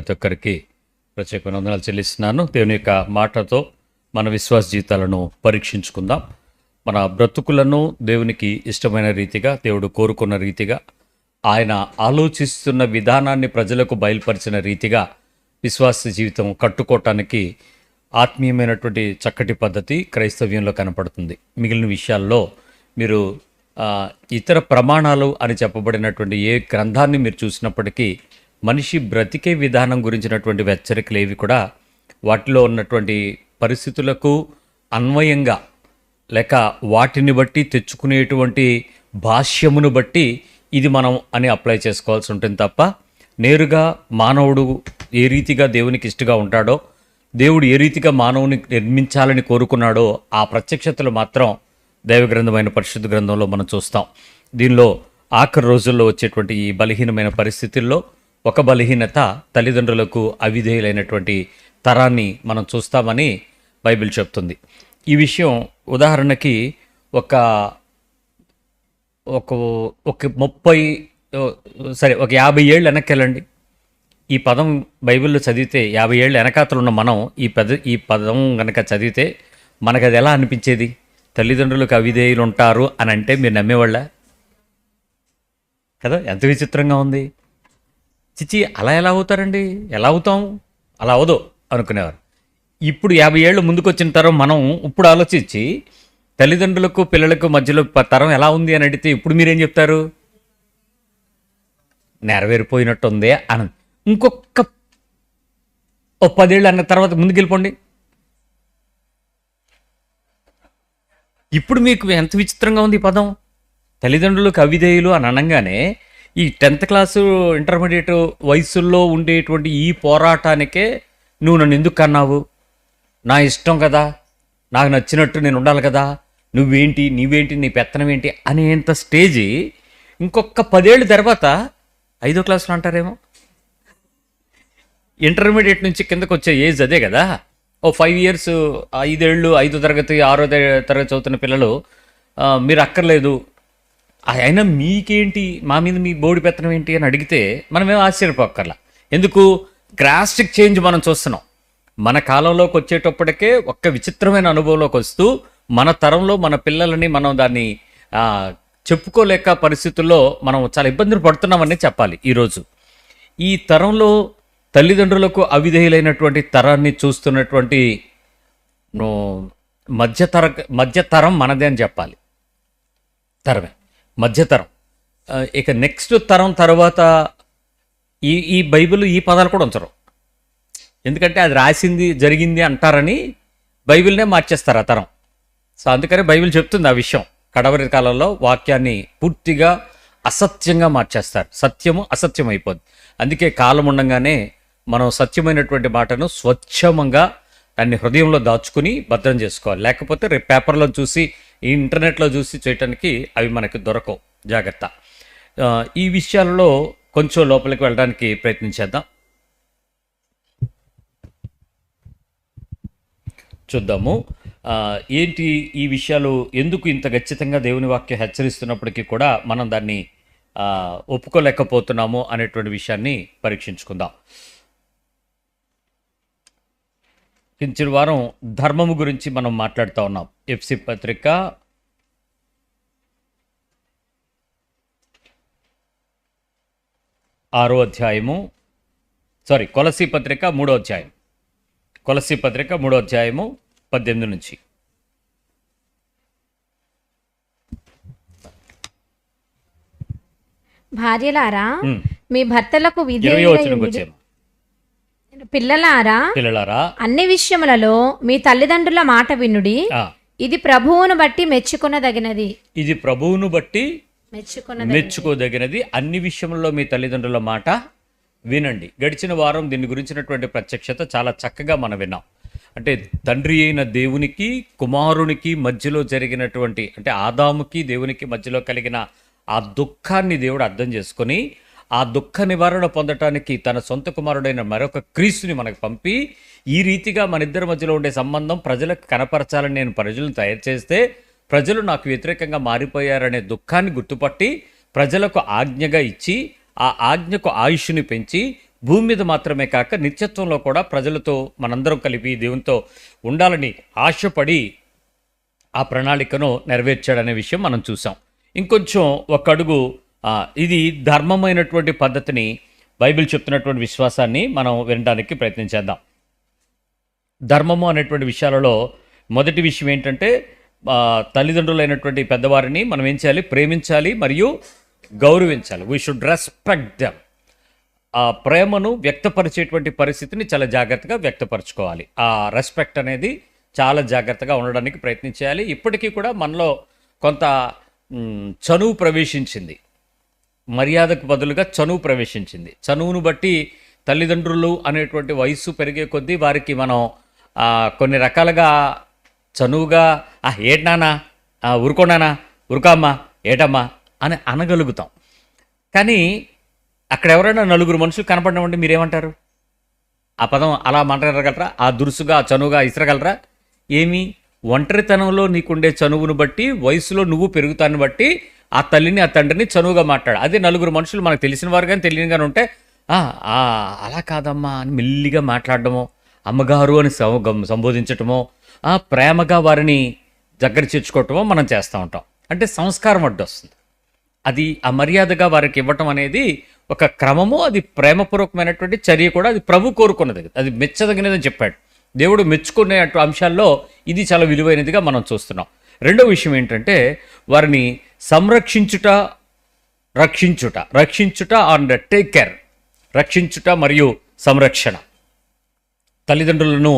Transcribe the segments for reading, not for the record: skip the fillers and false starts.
ప్రతి ఒక్కరికి ప్రత్యేక వందనాలు చెల్లిస్తున్నాను. దేవుని యొక్క మాటతో మన విశ్వాస జీవితాలను పరీక్షించుకుందాం. మన బ్రతుకులను దేవునికి ఇష్టమైన రీతిగా, దేవుడు కోరుకున్న రీతిగా, ఆయన ఆలోచిస్తున్న విధానాన్ని ప్రజలకు బయలుపరిచిన రీతిగా విశ్వాస జీవితం కట్టుకోవటానికి ఆత్మీయమైనటువంటి చక్కటి పద్ధతి క్రైస్తవ్యంలో కనపడుతుంది. మిగిలిన విషయాల్లో మీరు ఇతర ప్రమాణాలు అని చెప్పబడినటువంటి ఏ గ్రంథాన్ని మీరు చూసినప్పటికీ మనిషి బ్రతికే విధానం గురించినటువంటి హెచ్చరికలు ఏవి కూడా వాటిలో ఉన్నటువంటి పరిస్థితులకు అన్వయంగా లేక వాటిని బట్టి తెచ్చుకునేటువంటి భాష్యమును బట్టి ఇది మనం అని అప్లై చేసుకోవాల్సి ఉంటుంది తప్ప నేరుగా మానవుడు ఏ రీతిగా దేవునికి ఇష్టగా ఉంటాడో, దేవుడు ఏ రీతిగా మానవుని నిర్మించాలని కోరుకున్నాడో ఆ ప్రత్యక్షతలు మాత్రం దైవ గ్రంథమైన పరిశుద్ధ గ్రంథంలో మనం చూస్తాం. దీనిలో ఆఖరి రోజుల్లో వచ్చేటువంటి ఈ బలహీనమైన పరిస్థితుల్లో ఒక బలహీనత తల్లిదండ్రులకు అవిధేయులైనటువంటి తరాన్ని మనం చూస్తామని బైబిల్ చెప్తుంది. ఈ విషయం ఉదాహరణకి ఒక ఒక ఒక 50 ఏళ్ళు వెనక్కి వెళ్ళండి. ఈ పదం బైబిల్లో చదివితే 50 ఏళ్ళు వెనకాతలు ఉన్న మనం ఈ పదం కనుక చదివితే మనకు అది ఎలా అనిపించేది? తల్లిదండ్రులకు అవిధేయులు ఉంటారు అని అంటే మీరు నమ్మేవాళ్ళ కదా? ఎంత విచిత్రంగా ఉంది. చిచి, అలా ఎలా అవుతారండి? ఎలా అవుతాం? అలా అవదు అనుకునేవారు. ఇప్పుడు 50 ఏళ్ళు ముందుకు వచ్చిన తరం మనం ఇప్పుడు ఆలోచించి తల్లిదండ్రులకు పిల్లలకు మధ్యలో తరం ఎలా ఉంది అని అడిగితే ఇప్పుడు మీరేం చెప్తారు? నెరవేరిపోయినట్టుందే అని. ఇంకొక 10 ఏళ్ళు అన్న తర్వాత ముందుకెళ్ళిపోండి. ఇప్పుడు మీకు ఎంత విచిత్రంగా ఉంది ఈ పదం. తల్లిదండ్రులకు అవిధేయులు అని అనగానే ఈ 10th క్లాసు ఇంటర్మీడియట్ వయసుల్లో ఉండేటువంటి ఈ పోరాటానికే నువ్వు నన్ను ఎందుకు కన్నావు, నా ఇష్టం కదా, నాకు నచ్చినట్టు నేను ఉండాలి కదా, నువ్వేంటి నీ పెత్తనం ఏంటి అనేంత స్టేజీ ఇంకొక 10 ఏళ్ళ తర్వాత 5వ క్లాసులో అంటారేమో. ఇంటర్మీడియట్ నుంచి కిందకు వచ్చే ఏజ్ అదే కదా. 5 ఇయర్స్, 5 ఏళ్ళు, 5వ తరగతి 6వ తరగతి చదువుతున్న పిల్లలు మీరు అక్కర్లేదు, అయినా మీకేంటి, మా మీద మీ బోడి పెత్తనం ఏంటి అని అడిగితే మనమేం ఆశ్చర్యపోక్కర్లా. ఎందుకు? డ్రాస్టిక్ చేంజ్ మనం చూస్తున్నాం. మన కాలంలోకి వచ్చేటప్పటికే ఒక్క విచిత్రమైన అనుభవంలోకి వస్తూ మన తరంలో మన పిల్లలని మనం దాన్ని చెప్పుకోలేక పరిస్థితుల్లో మనం చాలా ఇబ్బందులు పడుతున్నామని చెప్పాలి. ఈరోజు ఈ తరంలో తల్లిదండ్రులకు అవిధేయులైనటువంటి తరాన్ని చూస్తున్నటువంటి మధ్యతరం మనదే అని చెప్పాలి. తరమే మధ్యతరం. ఇక నెక్స్ట్ తరం తర్వాత ఈ బైబిల్ ఈ పదాలు కూడా ఉంచరు. ఎందుకంటే అది రాసింది జరిగింది అంటారని బైబిల్నే మార్చేస్తారు ఆ తరం. సో అందుకనే బైబిల్ చెప్తుంది ఆ విషయం. కడవరి కాలంలో వాక్యాన్ని పూర్తిగా అసత్యంగా మార్చేస్తారు. సత్యము అసత్యం అయిపోద్ది. అందుకే కాలం ఉండగానే మనం సత్యమైనటువంటి మాటను స్వచ్ఛమంగా దాన్ని హృదయంలో దాచుకుని భద్రం చేసుకోవాలి. లేకపోతే రేపు పేపర్లో చూసి ఈ ఇంటర్నెట్లో చూసి చేయటానికి అవి మనకి దొరకవు. జాగ్రత్త. ఈ విషయాల్లో కొంచెం లోపలికి వెళ్ళడానికి ప్రయత్నించేద్దాం. చూద్దాము ఏంటి ఈ విషయాలు, ఎందుకు ఇంత ఖచ్చితంగా దేవుని వాక్యం హెచ్చరిస్తున్నప్పటికీ కూడా మనం దాన్ని ఒప్పుకోలేకపోతున్నాము అనేటువంటి విషయాన్ని పరీక్షించుకుందాం. కించిన వారం ధర్మము గురించి మనం మాట్లాడుతూ ఉన్నాం. ఎఫ్సి పత్రిక 6వ అధ్యాయము, కొలసీ పత్రిక 3వ అధ్యాయం, కొలసీ పత్రిక 3వ అధ్యాయము 18 నుంచి. భార్యలారా మీ భర్తలకు విధేయులై, పిల్లలారా అన్ని విషయములలో మీ తల్లిదండ్రుల మాట వినుడి, ఇది ప్రభువును బట్టి మెచ్చుకొనదగినది. ఇది ప్రభువును బట్టి మెచ్చుకోదగినది. అన్ని విషయంలో మీ తల్లిదండ్రుల మాట వినండి. గడిచిన వారం దీని గురించినటువంటి ప్రత్యక్షత చాలా చక్కగా మనం విన్నాం. అంటే తండ్రి అయిన దేవునికి కుమారునికి మధ్యలో జరిగినటువంటి, అంటే ఆదాముకి దేవునికి మధ్యలో కలిగిన ఆ దుఃఖాన్ని దేవుడు అర్థం చేసుకొని ఆ దుఃఖ నివారణ పొందటానికి తన సొంత కుమారుడైన మరొక క్రీస్తుని మనకు పంపి ఈ రీతిగా మన ఇద్దరి మధ్యలో ఉండే సంబంధం ప్రజలకు కనపరచాలని నేను ప్రజలను తయారు చేస్తే ప్రజలు నాకు వ్యతిరేకంగా మారిపోయారనే దుఃఖాన్ని గుర్తుపట్టి ప్రజలకు ఆజ్ఞగా ఇచ్చి ఆ ఆజ్ఞకు ఆయుష్ని పెంచి భూమి మీద మాత్రమే కాక నిత్యత్వంలో కూడా ప్రజలతో మనందరం కలిపి దేవునితో ఉండాలని ఆశపడి ఆ ప్రణాళికను నెరవేర్చాడనే విషయం మనం చూసాం. ఇంకొంచెం ఒక అడుగు ఇది ధర్మమైనటువంటి పద్ధతిని బైబిల్ చెప్తున్నటువంటి విశ్వాసాన్ని మనం వినడానికి ప్రయత్నించేద్దాం. ధర్మము అనేటువంటి విషయాలలో మొదటి విషయం ఏంటంటే తల్లిదండ్రులైనటువంటి పెద్దవారిని మనం ఏం చేయాలి? ప్రేమించాలి మరియు గౌరవించాలి. We should respect them. ఆ ప్రేమను వ్యక్తపరిచేటువంటి పరిస్థితిని చాలా జాగ్రత్తగా వ్యక్తపరచుకోవాలి. ఆ రెస్పెక్ట్ అనేది చాలా జాగ్రత్తగా ఉండడానికి ప్రయత్నం చేయాలి. ఇప్పటికీ కూడా మనలో కొంత చనువు ప్రవేశించింది, మర్యాదకు బదులుగా చనువు ప్రవేశించింది. చనువును బట్టి తల్లిదండ్రులు అనేటువంటి వయస్సు పెరిగే కొద్దీ వారికి మనం కొన్ని రకాలుగా చనువుగా ఏటనానా, ఊరుకోనానా, ఉరుకమ్మా, ఏటమ్మా అని అనగలుగుతాం. కానీ అక్కడ ఎవరైనా నలుగురు మనుషులు కనపడినామంటే మీరేమంటారు? ఆ పదం అలా మాట్లాడగలరా? ఆ దురుసుగా చనువుగా ఇసరగలరా? ఏమి? ఒంటరితనంలో నీకుండే చనువును బట్టి, వయసులో నువ్వు పెరుగుతాన్ని బట్టి ఆ తల్లిని ఆ తండ్రిని చనువుగా మాట్లాడు. అదే నలుగురు మనుషులు మనకు తెలిసిన వారు కానీ తెలియని కానీ ఉంటే అలా కాదమ్మా అని మెల్లిగా మాట్లాడడమో, అమ్మగారు అని సంబోధించటమో, ప్రేమగా వారిని దగ్గర చేర్చుకోవటమో మనం చేస్తూ ఉంటాం. అంటే సంస్కారం అడ్డొస్తుంది. అది ఆ మర్యాదగా వారికి ఇవ్వటం అనేది ఒక క్రమము, అది ప్రేమపూర్వకమైనటువంటి చర్య కూడా. అది ప్రభు కోరుకున్నది, అది మెచ్చదగినదని చెప్పాడు. దేవుడు మెచ్చుకునే అంశాల్లో ఇది చాలా విలువైనదిగా మనం చూస్తున్నాం. రెండో విషయం ఏంటంటే వారిని సంరక్షించుట, రక్షించుట అండ్ టేక్ కేర్. రక్షించుట మరియు సంరక్షణ. తల్లిదండ్రులను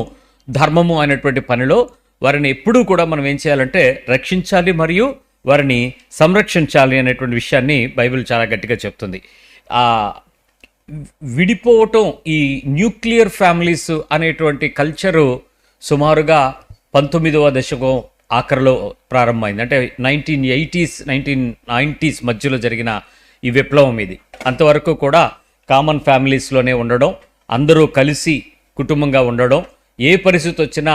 ధర్మము అనేటువంటి పనిలో వారిని ఎప్పుడూ కూడా మనం ఏం చేయాలంటే రక్షించాలి మరియు వారిని సంరక్షించాలి అనేటువంటి విషయాన్ని బైబిల్ చాలా గట్టిగా చెప్తుంది. విడిపోవటం, ఈ న్యూక్లియర్ ఫ్యామిలీస్ అనేటువంటి కల్చరు సుమారుగా 19వ దశకం ఆఖరిలో ప్రారంభమైంది. అంటే 1980s 1990s మధ్యలో జరిగిన ఈ విప్లవం ఇది. అంతవరకు కూడా కామన్ ఫ్యామిలీస్లోనే ఉండడం, అందరూ కలిసి కుటుంబంగా ఉండడం. ఏ పరిస్థితి వచ్చినా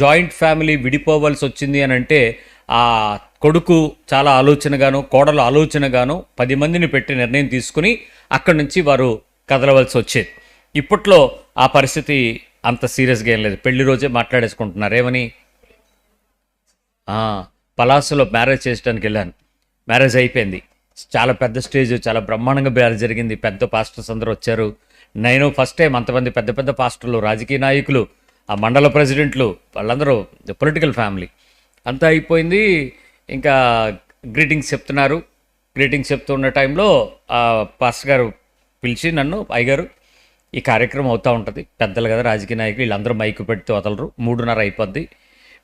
జాయింట్ ఫ్యామిలీ విడిపోవాల్సి వచ్చింది అని అంటే ఆ కొడుకు చాలా ఆలోచనగాను, కోడలు ఆలోచనగాను 10 మందిని పెట్టి నిర్ణయం తీసుకుని అక్కడి నుంచి వారు కదలవలసి వచ్చేది. ఇప్పట్లో ఆ పరిస్థితి అంత సీరియస్గా ఏం లేదు. పెళ్లి రోజే మాట్లాడేసుకుంటున్నారు. ఏమని? పలాసలో మ్యారేజ్ చేయడానికి వెళ్ళాను. మ్యారేజ్ అయిపోయింది. చాలా పెద్ద స్టేజ్, చాలా బ్రహ్మాండంగా మ్యారేజ్ జరిగింది. పెద్ద పాస్టర్స్ అందరూ వచ్చారు. నేను ఫస్ట్ టైం అంతమంది పెద్ద పెద్ద పాస్టర్లు, రాజకీయ నాయకులు, ఆ మండల ప్రెసిడెంట్లు, వాళ్ళందరూ పొలిటికల్ ఫ్యామిలీ అంతా అయిపోయింది. ఇంకా గ్రీటింగ్స్ చెప్తున్నారు. గ్రీటింగ్స్ చెప్తున్న టైంలో ఆ పాస్టర్ గారు పిలిచి నన్ను, అయ్యగారు ఈ కార్యక్రమం అవుతూ ఉంటుంది, పెద్దలు కదా రాజకీయ నాయకులు, వీళ్ళందరూ మైకు పెడితే వదలరు, 3:30 అయిపోద్ది,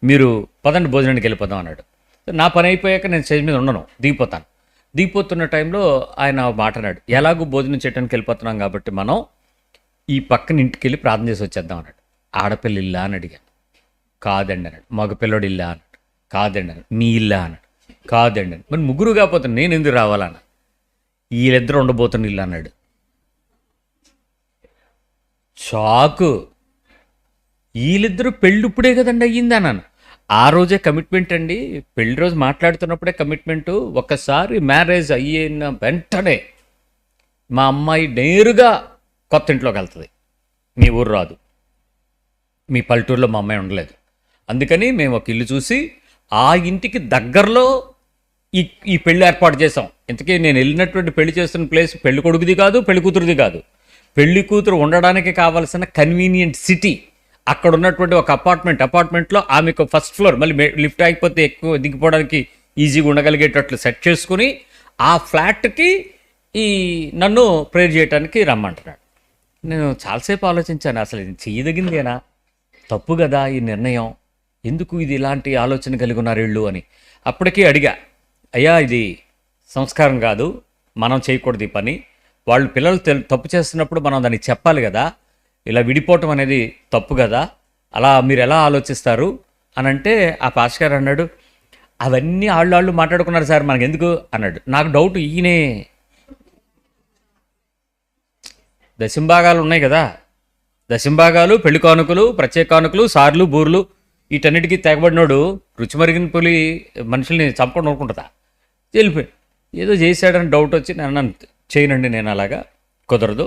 మీరు పదండి భోజనానికి వెళ్ళిపోదాం అన్నాడు. నా పని అయిపోయాక నేను స్టేజ్ మీద ఉండను, దిగిపోతాను. దిగిపోతున్న టైంలో ఆయన మాట్లాడాడు, ఎలాగూ భోజనం చేయడానికి వెళ్ళిపోతున్నాం కాబట్టి మనం ఈ పక్కన ఇంటికి వెళ్ళి ప్రార్థన చేసి వచ్చేద్దాం అన్నాడు. ఆడపిల్ల ఇల్లా అని అడిగాను. కాదండి అన్నాడు. మగపిల్లడు ఇల్లా అన్నాడు. కాదండి అన్నాడు. మీ ఇల్లా అన్నాడు. కాదండి అని. మరి ముగ్గురు కాకపోతే నేను ఎందుకు రావాలన్న? వీళ్ళిద్దరు ఉండబోతున్న ఇల్లు అన్నాడు. షాకు. వీళ్ళిద్దరూ పెళ్ళి ఇప్పుడే కదండి అయ్యింది అన్నాను. ఆ రోజే కమిట్మెంట్ అండి. పెళ్లి రోజు మాట్లాడుతున్నప్పుడే కమిట్మెంటు. ఒకసారి మ్యారేజ్ అయిన వెంటనే మా అమ్మాయి నేరుగా కొత్త ఇంట్లోకి వెళ్తుంది. మీ ఊరు రాదు. మీ పల్లెటూరులో మా అమ్మాయి ఉండలేదు. అందుకని మేము ఒక ఇల్లు చూసి ఆ ఇంటికి దగ్గరలో ఈ పెళ్లి ఏర్పాటు చేసాం. ఇంతకీ నేను వెళ్ళినటువంటి పెళ్లి చేస్తున్న ప్లేస్ పెళ్లి కొడుకుది కాదు, పెళ్లి కూతురుది కాదు. పెళ్లి కూతురు ఉండడానికి కావాల్సిన కన్వీనియంట్ సిటీ. అక్కడ ఉన్నటువంటి ఒక అపార్ట్మెంట్లో ఆమెకు ఫస్ట్ ఫ్లోర్, మళ్ళీ లిఫ్ట్ ఆగిపోతే ఎక్కువ దిగిపోవడానికి ఈజీగా ఉండగలిగేటట్లు సెట్ చేసుకుని ఆ ఫ్లాట్కి నన్ను ప్రేర్ చేయడానికి రమ్మంటున్నాడు. నేను చాలాసేపు ఆలోచించాను, అసలు ఇది చేయదగిందేనా? తప్పు కదా ఈ నిర్ణయం, ఎందుకు ఇది ఇలాంటి ఆలోచన కలిగి ఉన్నారు వీళ్ళు అని. అప్పటికే అడిగా, అయ్యా ఇది సంస్కారం కాదు, మనం చేయకూడదు ఈ పని. వాళ్ళు పిల్లలు తప్పు చేస్తున్నప్పుడు మనం దానికి చెప్పాలి కదా, ఇలా విడిపోవటం అనేది తప్పు కదా, అలా మీరు ఎలా ఆలోచిస్తారు అని అంటే ఆ పాస్టర్ గారు అన్నాడు, అవన్నీ వాళ్ళు మాట్లాడుకున్నారు సార్, మనకు ఎందుకు అన్నాడు. నాకు డౌట్, ఈయనే దశంభాగాలు ఉన్నాయి కదా, దశంభాగాలు, పెళ్లి కానుకలు, ప్రత్యేక కానుకలు, సార్లు, బూర్లు, వీటన్నిటికీ తెగబడినోడు రుచి మరిగిన పులి మనుషుల్ని చంపడం అనుకుంటుందా? వెళ్ళిపోయి ఏదో చేశాడని డౌట్ వచ్చి నన్ను చేయనండి, నేను అలాగా కుదరదు.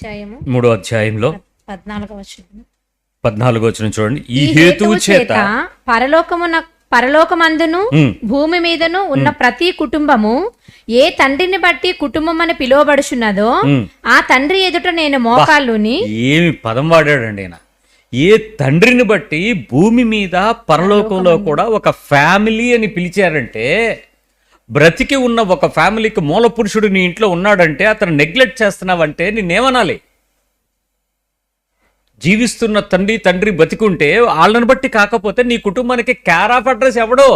అధ్యాయము 3వ అధ్యాయంలో 14వ వచనం. 14వ వచనం చూడండి. ఈ హేతువు చేత పరలోకమందును భూమి మీదను ఉన్న ప్రతి కుటుంబము ఏ తండ్రిని బట్టి కుటుంబం అని పిలువబడుచున్నదో ఆ తండ్రి ఎదుట నేను మోకాళ్ళుని. ఏమి పదం వాడాడండి ఆయన. ఏ తండ్రిని బట్టి భూమి మీద పరలోకంలో కూడా ఒక ఫ్యామిలీ అని పిలిచారంటే, బ్రతికి ఉన్న ఒక ఫ్యామిలీకి మూల పురుషుడు నీ ఇంట్లో ఉన్నాడంటే అతను నెగ్లెక్ట్ చేస్తున్నావంటే నిన్నేమనాలి? జీవిస్తున్న తండ్రి బతికుంటే వాళ్ళని బట్టి కాకపోతే నీ కుటుంబానికి కేర్ ఆఫ్ అడ్రస్ ఎవడో?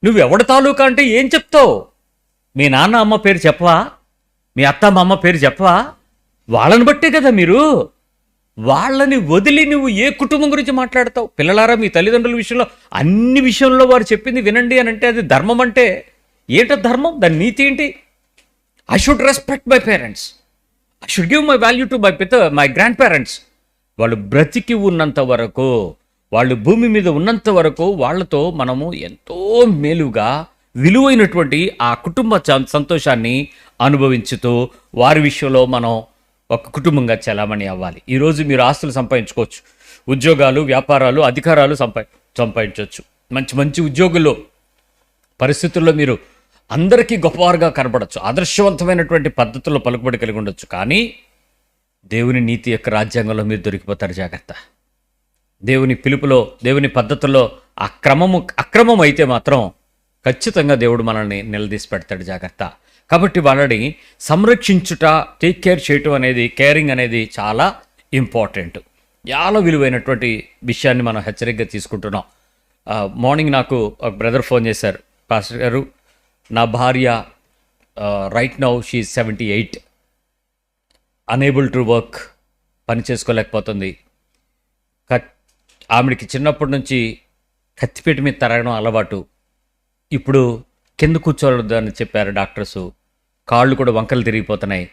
నువ్వెవడ తాలూకా అంటే ఏం చెప్తావు? మీ నాన్న అమ్మ పేరు చెప్పవా? మీ అత్త మా అమ్మ పేరు చెప్పవా? వాళ్ళని బట్టే కదా మీరు. వాళ్ళని వదిలి నువ్వు ఏ కుటుంబం గురించి మాట్లాడతావు? పిల్లలారా, మీ తల్లిదండ్రుల విషయంలో అన్ని విషయంలో వారు చెప్పింది వినండి అని అంటే అది ధర్మం అంటే ఏంటో ధర్మం? దాని నీతి ఏంటి? I should respect my parents. I should give my value to my grand parents. వాళ్ళు బ్రతికి ఉన్నంత వరకు, వాళ్ళు భూమి మీద ఉన్నంత వరకు వాళ్ళతో మనము ఎంతో మేలుగా విలువైనటువంటి ఆ కుటుంబ సంతోషాన్ని అనుభవించుతూ వారి విషయంలో మనం ఒక కుటుంబంగా చలామణి అవ్వాలి. ఈరోజు మీరు ఆస్తులు సంపాదించుకోవచ్చు, ఉద్యోగాలు, వ్యాపారాలు, అధికారాలు సంపాదించవచ్చు. మంచి మంచి ఉద్యోగుల్లో పరిస్థితుల్లో మీరు అందరికీ గొప్పవారుగా కనపడచ్చు, ఆదర్శవంతమైనటువంటి పద్ధతుల్లో పలుకుబడి కలిగి ఉండొచ్చు. కానీ దేవుని నీతి యొక్క రాజ్యాంగంలో మీరు దొరికిపోతారు. జాగ్రత్త. దేవుని పిలుపులో, దేవుని పద్ధతుల్లో అక్రమం అయితే మాత్రం ఖచ్చితంగా దేవుడు మనల్ని నిలదీసి పెడతాడు. జాగ్రత్త. కాబట్టి వాళ్ళని సంరక్షించుట, టేక్ కేర్ చేయటం అనేది, కేరింగ్ అనేది చాలా ఇంపార్టెంట్. చాలా విలువైనటువంటి విషయాన్ని మనం హెచ్చరికగా తీసుకుంటున్నాం. మార్నింగ్ నాకు ఒక బ్రదర్ ఫోన్ చేశారు. పాస్టర్ గారు, నా భార్య right now she 78, unable to work, పని చేసుకోలేకపోతుంది. ఆమెడికి చిన్నప్పటి నుంచి కత్తిపేట మీద తరగడం అలవాటు. ఇప్పుడు కింద కూర్చోవద్దని చెప్పారు డాక్టర్సు. కాళ్ళు కూడా వంకలు తిరిగిపోతున్నాయి,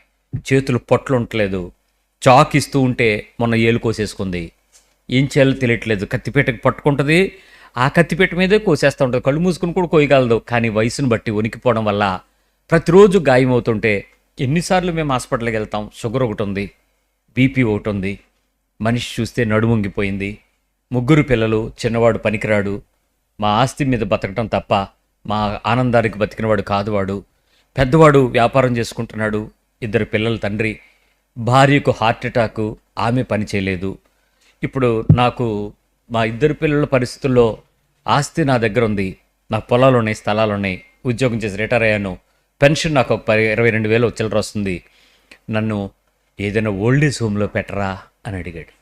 చేతులు పొట్లు ఉండట్లేదు, చాక్ ఇస్తూ ఉంటే మొన్న ఏలు కోసేసుకుంది. ఏం చేయాలో తెలియట్లేదు. కత్తిపేటకి పట్టుకుంటుంది, ఆ కత్తిపేట మీదే కోసేస్తూ ఉంటుంది. కళ్ళు మూసుకుని కూడా కోయగలదు. కానీ వయసును బట్టి వణికిపోవడం వల్ల ప్రతిరోజు గాయం అవుతుంటే ఎన్నిసార్లు మేము హాస్పిటల్కి వెళ్తాం. షుగర్ ఒకటి ఉంది, బీపీ ఒకటి ఉంది, మనిషి చూస్తే నడుముంగిపోయింది, 3 పిల్లలు, చిన్నవాడు పనికిరాడు, మా ఆస్తి మీద బతకటం తప్ప మా ఆనందానికి బతికినవాడు కాదు వాడు. పెద్దవాడు వ్యాపారం చేసుకుంటున్నాడు, 2 పిల్లల తండ్రి, భార్యకు హార్ట్ అటాకు, ఆమె పని చేయలేదు. ఇప్పుడు నాకు మా 2 పిల్లల పరిస్థితుల్లో ఆస్తి నా దగ్గర ఉంది, నాకు పొలాలు ఉన్నాయి, స్థలాలు ఉన్నాయి, ఉద్యోగం చేసి రిటైర్ అయ్యాను, పెన్షన్ నాకు ఒక 22,000 చిల్లర వస్తుంది, నన్ను ఏదైనా ఓల్డ్ ఏజ్ హోమ్లో పెట్టరా అని అడిగాడు.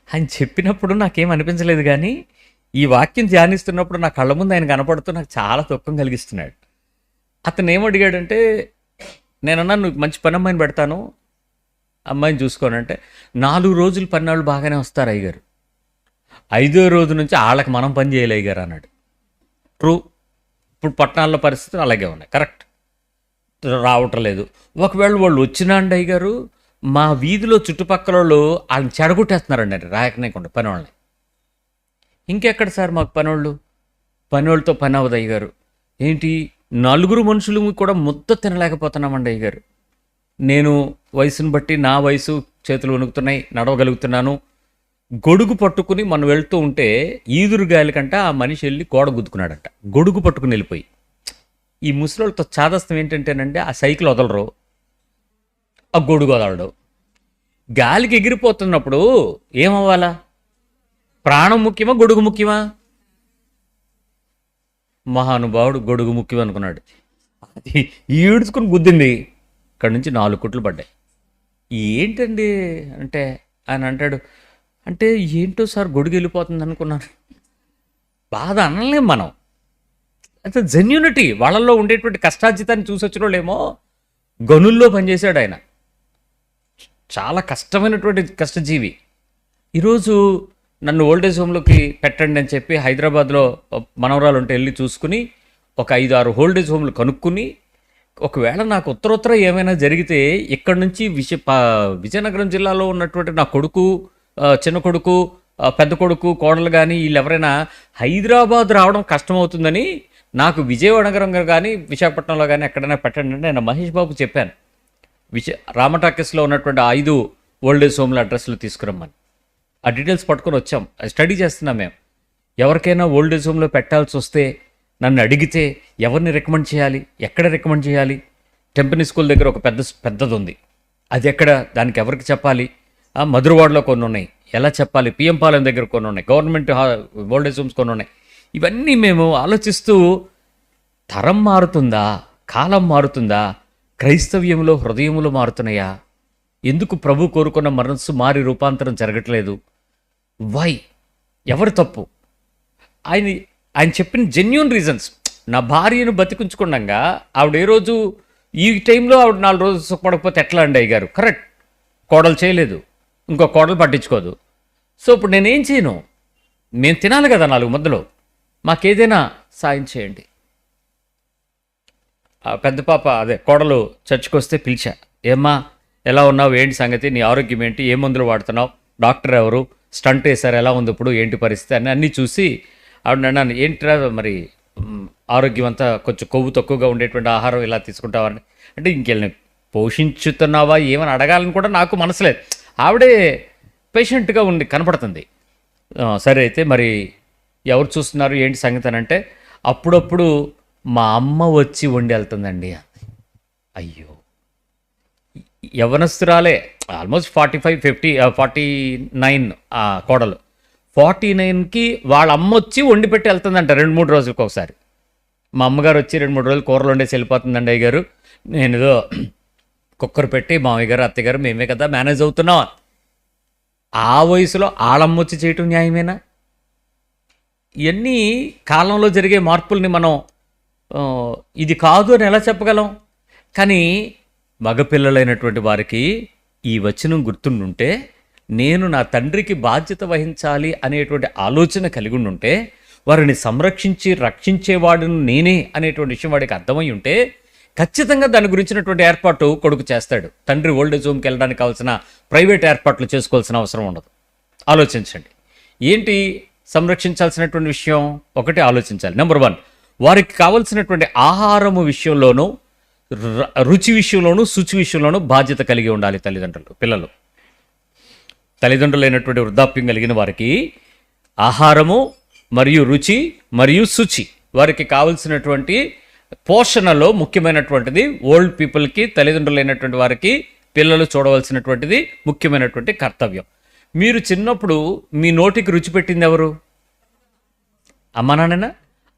ఆయన చెప్పినప్పుడు నాకేం అనిపించలేదు, కానీ ఈ వాక్యం ధ్యానిస్తున్నప్పుడు నా కళ్ళ ముందు ఆయన కనపడుతూ నాకు చాలా దుఃఖం కలిగిస్తున్నాడు. అతను ఏమడిగాడంటే, నేనన్నా నువ్వు మంచి పని అమ్మాయిని పెడతాను, అమ్మాయిని చూసుకోనంటే 4 రోజులు పన్నాళ్ళు బాగానే వస్తారు అయ్యగారు, 5వ రోజు నుంచి వాళ్ళకి మనం పని చేయాలి అయ్యగారు అన్నాడు. ట్రూ. ఇప్పుడు పట్టణాల్లో పరిస్థితులు అలాగే ఉన్నాయి. కరెక్ట్, రావటం లేదు. ఒకవేళ వాళ్ళు వచ్చినా అండి అయ్యగారు, మా వీధిలో చుట్టుపక్కల వాళ్ళు వాళ్ళని చెడగొట్టేస్తున్నారండి రాయకనేకుండా పని వాళ్ళని. ఇంకెక్కడ సార్ మాకు పనివాళ్ళతో పని అవ్వదు అయ్యగారు. ఏంటి 4 మనుషులు కూడా ముద్ద తినలేకపోతున్నామండి అయ్యగారు. నేను వయసును బట్టి నా వయసు, చేతులు వణుకుతున్నాయి, నడవగలుగుతున్నాను. గొడుగు పట్టుకుని మనం వెళ్తూ ఉంటే ఈదురుగాయల కంట ఆ మనిషి వెళ్ళి గోడ గుద్దుకున్నాడంట, గొడుగు పట్టుకుని వెళ్ళిపోయి. ఈ ముసలితో చాదస్తం ఏంటంటేనంటే ఆ సైకిల్ వదలరు, ఆ గొడుగు వదలడు. గాలికి ఎగిరిపోతున్నప్పుడు ఏమవ్వాలా? ప్రాణం ముఖ్యమా, గొడుగు ముఖ్యమా? మహానుభావుడు గొడుగు ముఖ్యం అనుకున్నాడు. అది ఈడ్చుకుని గుద్దింది, ఇక్కడ నుంచి 4 కుట్లు పడ్డాయి. ఏంటండి అంటే ఆయన అంటాడు, అంటే ఏంటో సార్ గొడుగు వెళ్ళిపోతుంది అనుకున్నాను. బాధ అనలేం మనం. అయితే జెన్యూనిటీ, వాళ్ళల్లో ఉండేటువంటి కష్టార్జితాన్ని చూసొచ్చిన వాళ్ళేమో గనుల్లో పనిచేశాడు ఆయన, చాలా కష్టమైనటువంటి కష్టజీవి. ఈరోజు నన్ను ఓల్డేజ్ హోమ్లోకి పెట్టండి అని చెప్పి హైదరాబాద్లో మనవరాలు ఉంటే వెళ్ళి చూసుకుని ఒక 5-6 ఓల్డేజ్ హోమ్లు కనుక్కుని, ఒకవేళ నాకు ఉత్తరోత్తర ఏమైనా జరిగితే ఇక్కడి నుంచి విజయనగరం జిల్లాలో ఉన్నటువంటి నా కొడుకు, చిన్న కొడుకు, పెద్ద కొడుకు కోడలు కానీ వీళ్ళు ఎవరైనా హైదరాబాద్ రావడం కష్టమవుతుందని నాకు విజయవాడ నగరం కానీ విశాఖపట్నంలో కానీ ఎక్కడైనా పెట్టండి అంటే నేను మహేష్ బాబు చెప్పాను. రామటాకీస్లో ఉన్నటువంటి 5 ఓల్డ్ ఏజ్ హోమ్ల అడ్రస్లు తీసుకురమ్మని. ఆ డీటెయిల్స్ పట్టుకొని వచ్చాం. స్టడీ చేస్తున్నాం మేము. ఎవరికైనా ఓల్డ్ ఏజ్ హోమ్లో పెట్టాల్సి వస్తే నన్ను అడిగితే ఎవరిని రికమెండ్ చేయాలి, ఎక్కడ రికమెండ్ చేయాలి? టెంపనీ స్కూల్ దగ్గర ఒక పెద్దది ఉంది, అది ఎక్కడ, దానికి ఎవరికి చెప్పాలి? మధురవాడలో కొన్ని ఉన్నాయి, ఎలా చెప్పాలి? పిఎం పాలెం దగ్గర కొన్ని ఉన్నాయి, గవర్నమెంట్ ఓల్డ్ ఏజ్ హోమ్స్ కొన్ని ఉన్నాయి. ఇవన్నీ మేము ఆలోచిస్తూ తరం మారుతుందా, కాలం మారుతుందా, క్రైస్తవ్యంలో హృదయములు మారుతున్నాయా, ఎందుకు ప్రభు కోరుకున్న మనస్సు మారి రూపాంతరం జరగట్లేదు? వై? ఎవరు తప్పు? ఆయన చెప్పిన జెన్యూన్ రీజన్స్. నా భార్యను బతికించుకుండగా ఆవిడ ఏ రోజు ఈ టైంలో ఆవిడ 4 రోజులు సుఖపడకపోతే ఎట్లా అండి అయ్యగారు? కరెక్ట్. కోడలు చేయలేదు, ఇంకో కోడలు పట్టించుకోదు. సో ఇప్పుడు నేనేం చేయను? మేము తినాలి కదా 4 ముద్దలు. మాకేదైనా సాయం చేయండి. ఆ పెద్ద పాప అదే కోడలు చర్చికి వస్తే పిలిచా, ఏమ్మా ఎలా ఉన్నావు, ఏంటి సంగతి, నీ ఆరోగ్యం ఏంటి, ఏ మందులు వాడుతున్నావు, డాక్టర్ ఎవరు, స్టంట్ వేశారు, ఎలా ఉంది ఇప్పుడు, ఏంటి పరిస్థితి అని అన్నీ చూసి ఆవిడ అన్నాను, ఏంట్రా మరి ఆరోగ్యం అంతా కొంచెం కొవ్వు తక్కువగా ఉండేటువంటి ఆహారం ఇలా తీసుకుంటావని అంటే, ఇంకెళ్ళి పోషించుతున్నావా ఏమని అడగాలని కూడా నాకు మనసులేదు. ఆవిడే పేషెంట్గా ఉండి కనపడుతుంది. సరే అయితే మరి ఎవరు చూస్తున్నారు ఏంటి సంగతి అని అంటే, అప్పుడప్పుడు మా అమ్మ వచ్చి వండి వెళ్తుందండి. అయ్యో, యవనస్తురాలే, ఆల్మోస్ట్ 49 కోడలు. 49కి వాళ్ళ అమ్మ వచ్చి వండి పెట్టి వెళ్తుందంట 2-3 రోజులకు ఒకసారి. మా అమ్మగారు వచ్చి 2-3 రోజులు కూరలు వండేసి వెళ్ళిపోతుందండి. అయ్య గారు నేను ఏదో కుక్కర్ పెట్టి మామయ్య గారు అత్తయ్య గారు మేమే కదా మేనేజ్ అవుతున్నాం. ఆ వయసులో ఆళ్ళమ్మ వచ్చి చేయటం న్యాయమేనా? ఇవన్నీ కాలంలో జరిగే మార్పుల్ని మనం ఇది కాదు అని ఎలా చెప్పగలం? కానీ మగపిల్లలైనటువంటి వారికి ఈ వచనం గుర్తుండుంటే, నేను నా తండ్రికి బాధ్యత వహించాలి అనేటువంటి ఆలోచన కలిగి ఉంటే, వారిని సంరక్షించి రక్షించేవాడును నేనే అనేటువంటి విషయం వాడికి అర్థమై ఉంటే, ఖచ్చితంగా దాని గురించినటువంటి ఏర్పాటు కొడుకు చేస్తాడు. తండ్రి ఓల్డేజ్ హోమ్కి వెళ్ళడానికి కావాల్సిన ప్రైవేట్ ఏర్పాట్లు చేసుకోవాల్సిన అవసరం ఉండదు. ఆలోచించండి, ఏంటి సంరక్షించాల్సినటువంటి విషయం? ఒకటి ఆలోచించాలి. నెంబర్ 1, వారికి కావలసినటువంటి ఆహారము విషయంలోనూ, రుచి విషయంలోనూ, శుచి విషయంలోనూ బాధ్యత కలిగి ఉండాలి తల్లిదండ్రులు. పిల్లలు తల్లిదండ్రులైనటువంటి వృద్ధాప్యం కలిగిన వారికి ఆహారము మరియు రుచి మరియు శుచి, వారికి కావలసినటువంటి పోషణలో ముఖ్యమైనటువంటిది ఓల్డ్ పీపుల్కి, తల్లిదండ్రులైనటువంటి వారికి పిల్లలు చూడవలసినటువంటిది ముఖ్యమైనటువంటి కర్తవ్యం. మీరు చిన్నప్పుడు మీ నోటికి రుచి పెట్టింది ఎవరు? అమ్మ నాన్ననా?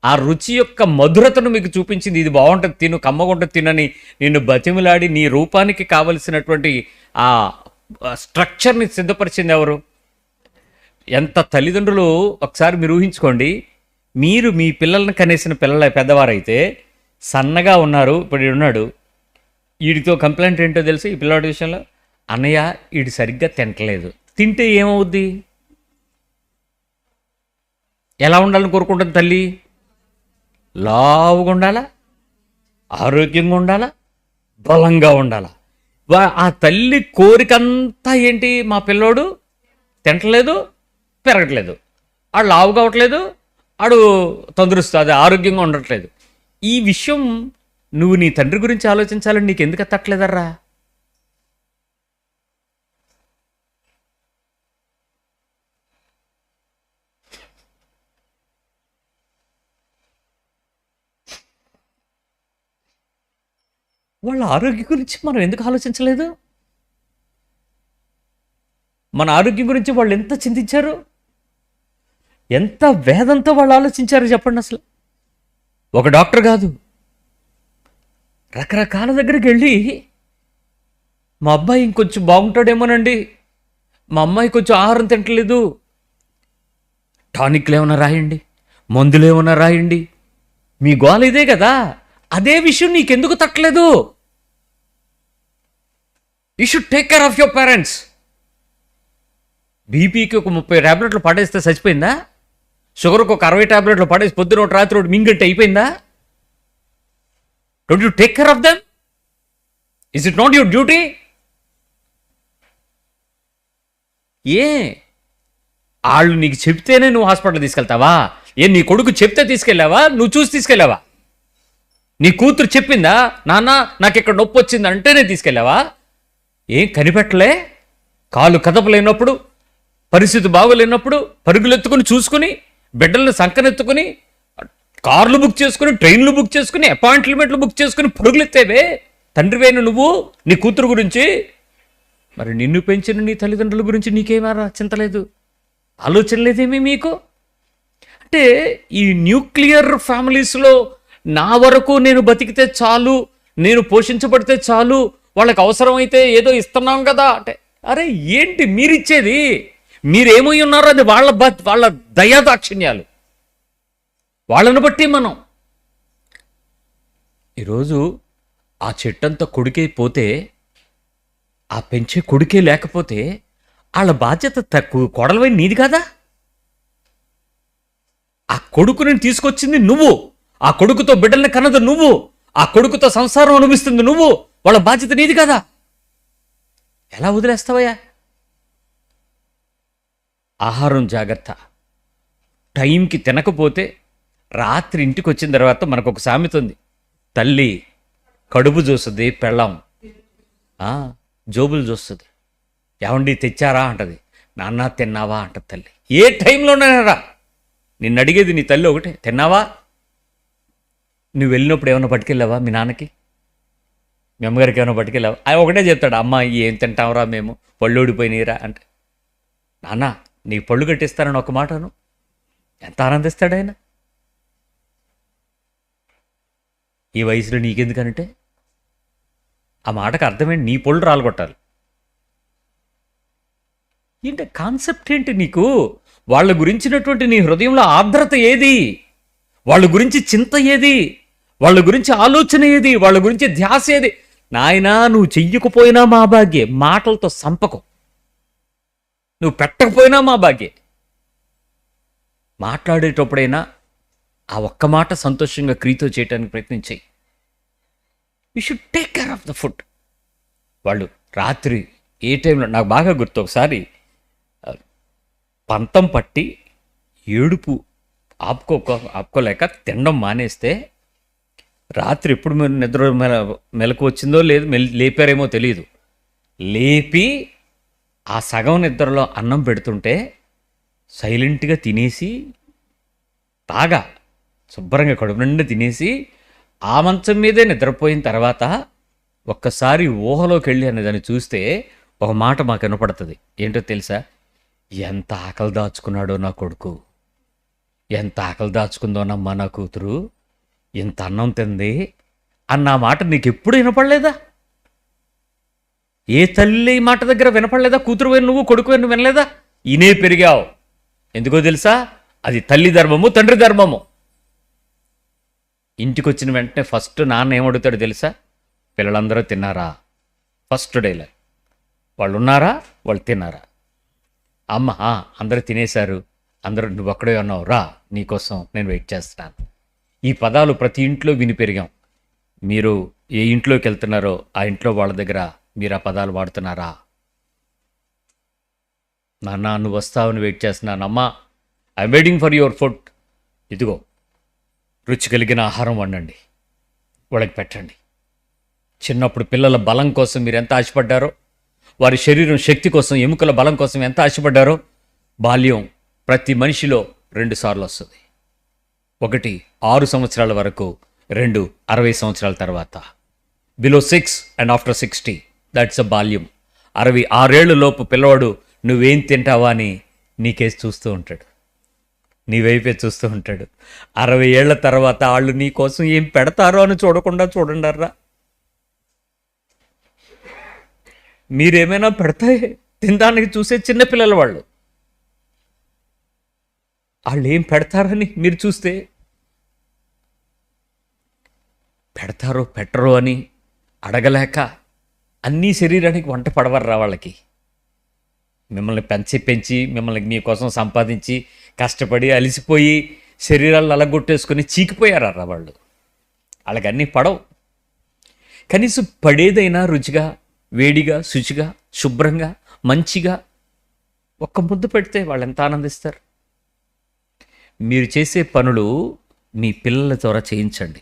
ఆ రుచి యొక్క మధురతను మీకు చూపించింది, ఇది బాగుంటుంది తిను, కమ్మగుంటుంది తినని నిన్ను బతిమిలాడి నీ రూపానికి కావలసినటువంటి ఆ స్ట్రక్చర్ని సిద్ధపరిచింది ఎవరు? ఎంత తల్లిదండ్రులు ఒకసారి మీరు ఊహించుకోండి. మీరు మీ పిల్లల్ని కనేసిన పిల్లల పెద్దవారైతే సన్నగా ఉన్నారు, ఇప్పుడు ఉన్నాడు, వీడితో కంప్లైంట్ ఏంటో తెలుసు ఈ పిల్లవాడి విషయంలో, అన్నయ్య వీడు సరిగ్గా తింటలేదు. తింటే ఏమవుద్ది? ఎలా ఉండాలని కోరుకుంటుంది తల్లి? లావుగా ఉండాలా, ఆరోగ్యంగా ఉండాలా, బలంగా ఉండాలా. ఆ తల్లి కోరికంతా ఏంటి? మా పిల్లోడు తింటలేదు, పెరగట్లేదు, ఆడు లావు కావట్లేదు, ఆడు తొందరస్తు అదే ఆరోగ్యంగా ఉండట్లేదు. ఈ విషయం నువ్వు నీ తండ్రి గురించి ఆలోచించాలని నీకు ఎందుకు తట్టలేదర్రా? వాళ్ళ ఆరోగ్యం గురించి మనం ఎందుకు ఆలోచించలేదు? మన ఆరోగ్యం గురించి వాళ్ళు ఎంత చింతించారు, ఎంత వేదంతో వాళ్ళు ఆలోచించారు చెప్పండి. అసలు ఒక డాక్టర్ కాదు, రకరకాల దగ్గరికి వెళ్ళి మా అబ్బాయి ఇంకొంచెం బాగుంటాడేమోనండి, మా అమ్మాయి కొంచెం ఆహారం తింటలేదు, టానిక్లు ఏమైనా రాయండి, మందులు ఏమైనా రాయండి, మీ గోల ఇదే కదా. అదే విషయం నీకెందుకు తట్టలేదు? You should take care of your parents. బీపీకి ఒక 30 టాబ్లెట్లు పడేస్తే చచ్చిపోయిందా? షుగర్కి ఒక 60 టాబ్లెట్లు పడేసి పొద్దున ఒకటి రాత్రి ఒకటి మింగంటే అయిపోయిందా? Don't you take care of them? Is it not your duty? వాళ్ళు నీకు చెప్తేనే నువ్వు హాస్పిటల్ తీసుకెళ్తావా? నీ కొడుకు చెప్తే తీసుకెళ్ళావా? నువ్వు చూసి తీసుకెళ్ళావా? నీ కూతురు చెప్పిందా, నాన్న నాకు ఇక్కడ నొప్పి వచ్చింది అంటేనే తీసుకెళ్ళావా? ఏం కనిపెట్టలే? కాళ్ళు కదపలేనప్పుడు, పరిస్థితి బాగోలేనప్పుడు పరుగులెత్తుకుని చూసుకుని, బిడ్డలను సంకనెత్తుకుని, కార్లు బుక్ చేసుకుని, ట్రైన్లు బుక్ చేసుకుని, అపాయింట్మెంట్లు బుక్ చేసుకుని పరుగులెత్తేవే తండ్రివేను నువ్వు నీ కూతురు గురించి. మరి నిన్ను పెంచిన నీ తల్లిదండ్రుల గురించి నీకేమారా చింతలేదు, ఆలోచన లేదేమీ మీకు? అంటే ఈ న్యూక్లియర్ ఫ్యామిలీస్లో నా వరకు నేను బతికితే చాలు, నేను పోషించబడితే చాలు, వాళ్ళకి అవసరమైతే ఏదో ఇస్తున్నాం కదా అంటే, అరే ఏంటి మీరిచ్చేది? మీరేమై ఉన్నారో అది వాళ్ళ దయాదాక్షిణ్యాలు, వాళ్ళని బట్టి మనం. ఈరోజు ఆ చెట్టంతా కొడుకే పోతే, ఆ పెంచే కొడుకే లేకపోతే వాళ్ళ బాధ్యత తక్కువ కొడలవై నీది కదా? ఆ కొడుకుని తీసుకొచ్చింది నువ్వు, ఆ కొడుకుతో బిడ్డల్ని కన్నది నువ్వు, ఆ కొడుకుతో సంసారం అనిపిస్తుంది నువ్వు, వాళ్ళ బాధ్యత నీది కదా? ఎలా వదిలేస్తావయ్యా? ఆహారం జాగ్రత్త. టైంకి తినకపోతే రాత్రి ఇంటికి వచ్చిన తర్వాత మనకు ఒక సామెత ఉంది, తల్లి కడుపు చూస్తుంది, పెళ్ళాం జోబులు చూస్తుంది. ఏమండి తెచ్చారా అంటది, నాన్న తిన్నావా అంటది తల్లి. ఏ టైంలోనైనా నిన్ను అడిగేది నీ తల్లి ఒకటే, తిన్నావా? నువ్వు వెళ్ళినప్పుడు ఏమైనా పట్టుకెళ్ళావా మీ నాన్నకి, మీ అమ్మగారికి ఏమైనా పట్టుకెళ్ళావా? ఆయన ఒకటే చెప్తాడు, అమ్మ ఏం తింటాంరా మేము, పళ్ళు ఊడిపోయినాయిరా అంటే. నాన్న నీ పళ్ళు కట్టిస్తానని ఒక మాటను ఎంత ఆనందిస్తాడు ఆయన. ఈ వయసులో నీకెందుకనంటే ఆ మాటకు అర్థమేంటి? నీ పళ్ళు రాలగొట్టాలి ఏంటి? కాన్సెప్ట్ ఏంటి నీకు? వాళ్ళ గురించినటువంటి నీ హృదయంలో ఆర్ద్రత ఏది? వాళ్ళ గురించి చింత ఏది? వాళ్ళ గురించి ఆలోచన ఏది? వాళ్ళ గురించి ధ్యాస ఏది? నాయనా నువ్వు చెయ్యకపోయినా మా భాగ్యే, మాటలతో సంపకం. నువ్వు పెట్టకపోయినా మా భాగ్యే. మాట్లాడేటప్పుడైనా ఆ ఒక్క మాట సంతోషంగా క్రియతో చేయడానికి ప్రయత్నం చేయి. You should take care of the food. వాళ్ళు రాత్రి ఏ టైంలో, నాకు బాగా గుర్తు, ఒకసారి పంతం పట్టి ఏడుపు ఆపుకోలేక తినడం మానేస్తే రాత్రి ఎప్పుడు నిద్ర మెలకు వచ్చిందో లేదు, లేపారేమో తెలియదు, లేపి ఆ సగం నిద్రలో అన్నం పెడుతుంటే సైలెంట్గా తినేసి, బాగా శుభ్రంగా కడుపు నిండా తినేసి ఆ మంచం మీదే నిద్రపోయిన తర్వాత ఒక్కసారి ఊహలోకి వెళ్ళి అనే దాన్ని చూస్తే ఒక మాట మాకు వినపడుతుంది. ఏంటో తెలుసా? ఎంత ఆకలి దాచుకున్నాడో నా కొడుకు, ఎంత ఆకలి దాచుకుందోనమ్మా నా కూతురు, ఇంత అన్నం తింది అన్న మాట నీకు ఎప్పుడు వినపడలేదా? ఏ తల్లి మాట దగ్గర వినపడలేదా? కూతురు వేరు నువ్వు, కొడుకు వేరు నువ్వు వినలేదా? ఇనే పెరిగావు. ఎందుకో తెలుసా? అది తల్లి ధర్మము, తండ్రి ధర్మము. ఇంటికి వచ్చిన వెంటనే ఫస్ట్ నాన్న ఏమడుగుతాడు తెలుసా? పిల్లలందరూ తిన్నారా? ఫస్ట్ డేలో వాళ్ళు ఉన్నారా, వాళ్ళు తిన్నారా? అమ్మ అందరూ తినేశారు, అందరూ నువ్వు ఒక్కడే ఉన్నావు, రా నీకోసం నేను వెయిట్ చేస్తున్నాను. ఈ పదాలు ప్రతి ఇంట్లో విని పెరిగాం. మీరు ఏ ఇంట్లోకి వెళ్తున్నారో ఆ ఇంట్లో వాళ్ళ దగ్గర మీరు ఆ పదాలు వాడుతున్నారా? నాన్న నువ్వు వస్తావని వెయిట్ చేస్తున్నాను, అమ్మా I'm waiting for your food. ఇదిగో రుచి కలిగిన ఆహారం వండండి, వాళ్ళకి పెట్టండి. చిన్నప్పుడు పిల్లల బలం కోసం మీరు ఎంత ఆశపడ్డారో, వారి శరీరం శక్తి కోసం, ఎముకల బలం కోసం ఎంత ఆశపడ్డారో, బాల్యం ప్రతి మనిషిలో 2 సార్లు వస్తుంది. ఒకటి 6 సంవత్సరాల వరకు, 2 60 సంవత్సరాల తర్వాత. Below 6 and after 60 that's a బాల్యం. 66 ఏళ్ళ లోపు పిల్లవాడు నువ్వేం తింటావా అని నీకేసి చూస్తూ ఉంటాడు, నీ వైపే చూస్తూ ఉంటాడు. 60 ఏళ్ల తర్వాత వాళ్ళు నీ కోసం ఏం పెడతారో అని చూడకుండా చూడండారా. మీరేమైనా పెడతాయి తినడానికి చూసే చిన్నపిల్లల వాళ్ళు ఏం పెడతారని మీరు చూస్తే, పెడతారో పెట్టరో అని అడగలేక అన్నీ శరీరానికి వంట పడవర్రా వాళ్ళకి. మిమ్మల్ని పెంచి మిమ్మల్ని మీకోసం సంపాదించి కష్టపడి అలిసిపోయి శరీరాలు అలగొట్టేసుకొని చీకిపోయారా వాళ్ళు. వాళ్ళకి అన్నీ పడవు. కనీసం పడేదైనా రుచిగా, వేడిగా, శుచిగా, శుభ్రంగా, మంచిగా ఒక్క ముద్దు పెడితే వాళ్ళు ఎంత ఆనందిస్తారు. మీరు చేసే పనులు మీ పిల్లల ద్వారా చేయించండి.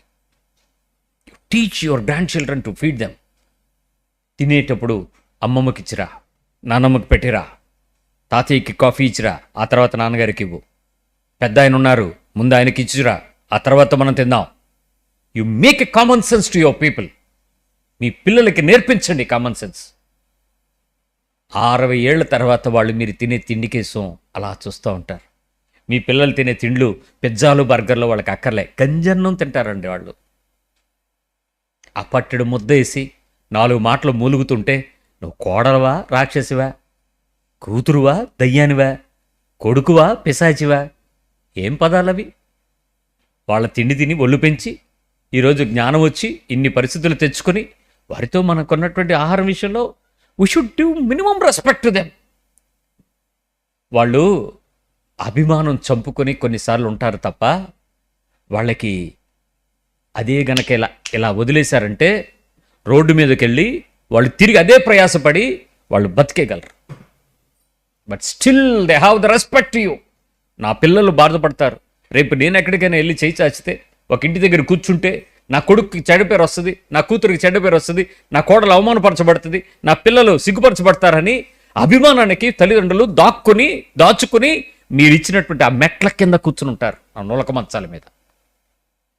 Teach your grand children to feed them. తినేటప్పుడు అమ్మమ్మకి ఇచ్చిరా, నాన్నమ్మకి పెట్టిరా, తాతయ్యకి కాఫీ ఇచ్చిరా, ఆ తర్వాత నాన్నగారికి ఇవ్వు. పెద్ద ఆయన ఉన్నారు, ముందు ఆయనకి ఇచ్చిరా, ఆ తర్వాత మనం తిందాం. You make a common sense to your people. మీ పిల్లలకి నేర్పించండి కామన్ సెన్స్. 60 ఏళ్ల తర్వాత వాళ్ళు మీరు తినే తిండి కేసం అలా చూస్తూ ఉంటారు. మీ పిల్లలు తినే తిండ్లు పిజ్జాలు బర్గర్లు వాళ్ళకి అక్కర్లే, గంజన్నం తింటారండి వాళ్ళు. ఆ పట్టెడు ముద్ద వేసి 4 మాటలు మూలుగుతుంటే నువ్వు కోడలవా రాక్షసివా, కూతురువా దయ్యానివా, కొడుకువా పిశాచివా, ఏం పదాలవి? వాళ్ళ తిండి తిని ఒళ్ళు పెంచి ఈరోజు జ్ఞానం వచ్చి ఇన్ని పరిస్థితులు తెచ్చుకొని వారితో మనకున్నటువంటి ఆహారం విషయంలో we should give minimum respect to them. వాళ్ళు అభిమానం చంపుకొని కొన్నిసార్లు ఉంటారు తప్ప వాళ్ళకి అదే గనక ఇలా వదిలేశారంటే రోడ్డు మీదకి వెళ్ళి వాళ్ళు తిరిగి అదే ప్రయాసపడి వాళ్ళు బతికేయగలరు. But still they have the respect you. నా పిల్లలు బాధపడతారు. రేపు నేను ఎక్కడికైనా వెళ్ళి చేయి చాచితే ఒక ఇంటి దగ్గర కూర్చుంటే నా కొడుకుకి చెడ్డ పేరు వస్తుంది, నా కూతురికి చెడ్డ పేరు వస్తుంది, నా కోడలు అవమానపరచబడుతుంది, నా పిల్లలు సిగ్గుపరచబడతారని అభిమానానికి తల్లిదండ్రులు దాచుకుని మీరు ఇచ్చినటువంటి ఆ మెట్ల కింద కూర్చుని ఉంటారు, ఆ నూలక మంచాల మీద.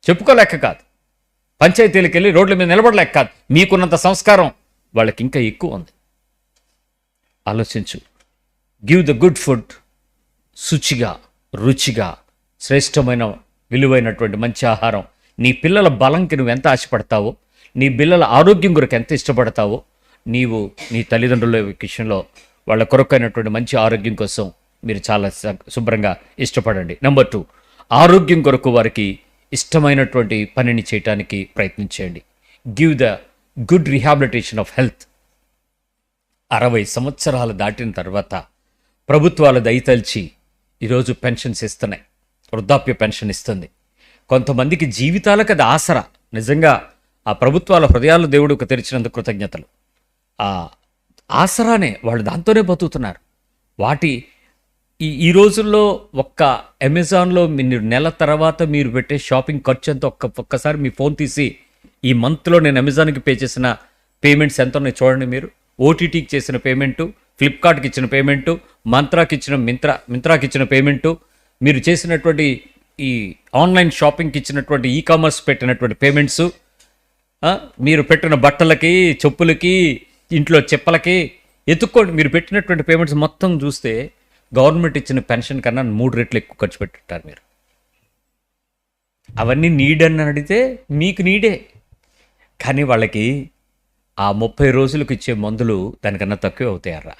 చెప్పుకోలేక కాదు, పంచాయతీలకు వెళ్ళి రోడ్ల మీద నిలబడలేక కాదు, మీకున్నంత సంస్కారం వాళ్ళకి ఇంకా ఎక్కువ ఉంది. ఆలోచించు. Give the good food. శుచిగా, రుచిగా, శ్రేష్టమైన విలువైనటువంటి మంచి ఆహారం. నీ పిల్లల బలంకి నువ్వు ఎంత ఆశపడతావో, నీ పిల్లల ఆరోగ్యం కొరకు ఎంత ఇష్టపడతావో, నీవు నీ తల్లిదండ్రుల విషయంలో వాళ్ళ కొరకైనటువంటి మంచి ఆరోగ్యం కోసం మీరు చాలా శుభ్రంగా ఇష్టపడండి. నెంబర్ 2, ఆరోగ్యం కొరకు వారికి ఇష్టమైనటువంటి పనిని చేయటానికి ప్రయత్నించండి. Give the good rehabilitation of health. 60 సంవత్సరాలు దాటిన తర్వాత ప్రభుత్వాలు దయతల్చి ఈరోజు పెన్షన్స్ ఇస్తున్నాయి. వృద్ధాప్య పెన్షన్ ఇస్తుంది. కొంతమందికి జీవితాలకు అది ఆసరా. నిజంగా ఆ ప్రభుత్వాల హృదయాలు దేవుడికి తెరిచినందుకు కృతజ్ఞతలు. ఆ ఆసరానే వాళ్ళు దాంతోనే బతుకుతున్నారు. వాటి ఈ రోజుల్లో ఒక్క అమెజాన్లో మీరు నెల తర్వాత మీరు పెట్టే షాపింగ్ ఖర్చు ఎంత ఒక్కసారి మీ ఫోన్ తీసి ఈ మంత్లో నేను అమెజాన్కి పే చేసిన పేమెంట్స్ ఎంత ఉన్నాయి చూడండి. మీరు ఓటీటీకి చేసిన పేమెంటు, ఫ్లిప్కార్ట్కి ఇచ్చిన పేమెంటు, మింత్రాకి ఇచ్చిన పేమెంటు, మీరు చేసినటువంటి ఈ ఆన్లైన్ షాపింగ్కి ఇచ్చినటువంటి కామర్స్ పెట్టినటువంటి పేమెంట్స్, మీరు పెట్టిన బట్టలకి, చెప్పులకి, ఇంట్లో చెప్పలకి ఎత్తుక్కోండి. మీరు పెట్టినటువంటి పేమెంట్స్ మొత్తం చూస్తే గవర్నమెంట్ ఇచ్చిన పెన్షన్ కన్నా 3 రెట్లు ఎక్కువ ఖర్చు పెట్టింటారు మీరు. అవన్నీ నీడ్ అని అడిగితే మీకు నీడే, కానీ వాళ్ళకి ఆ 30 రోజులకు ఇచ్చే మందులు దానికన్నా తక్కువ అవుతాయరా.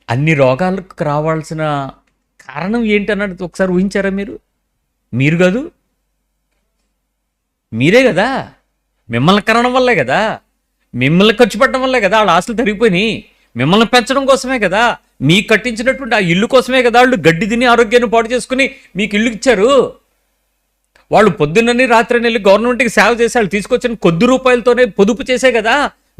అన్ని రోగాలకు రావాల్సిన కారణం ఏంటన్నది ఒకసారి ఊహించారా మీరు? మీరు కాదు, మీరే కదా. మిమ్మల్ని కనడం వల్లే కదా, మిమ్మల్ని ఖర్చు పెట్టడం వల్లే కదా వాళ్ళ ఆశలు తరిగిపోయినాయి. మిమ్మల్ని పెంచడం కోసమే కదా, మీకు కట్టించినటువంటి ఆ ఇల్లు కోసమే కదా వాళ్ళు గడ్డి తిని ఆరోగ్యాన్ని పాడు చేసుకుని మీకు ఇల్లు ఇచ్చారు. వాళ్ళు పొద్దున్నని రాత్రి వెళ్ళి గవర్నమెంట్కి సేవ చేసి వాళ్ళు తీసుకొచ్చిన కొద్ది రూపాయలతోనే పొదుపు చేసే కదా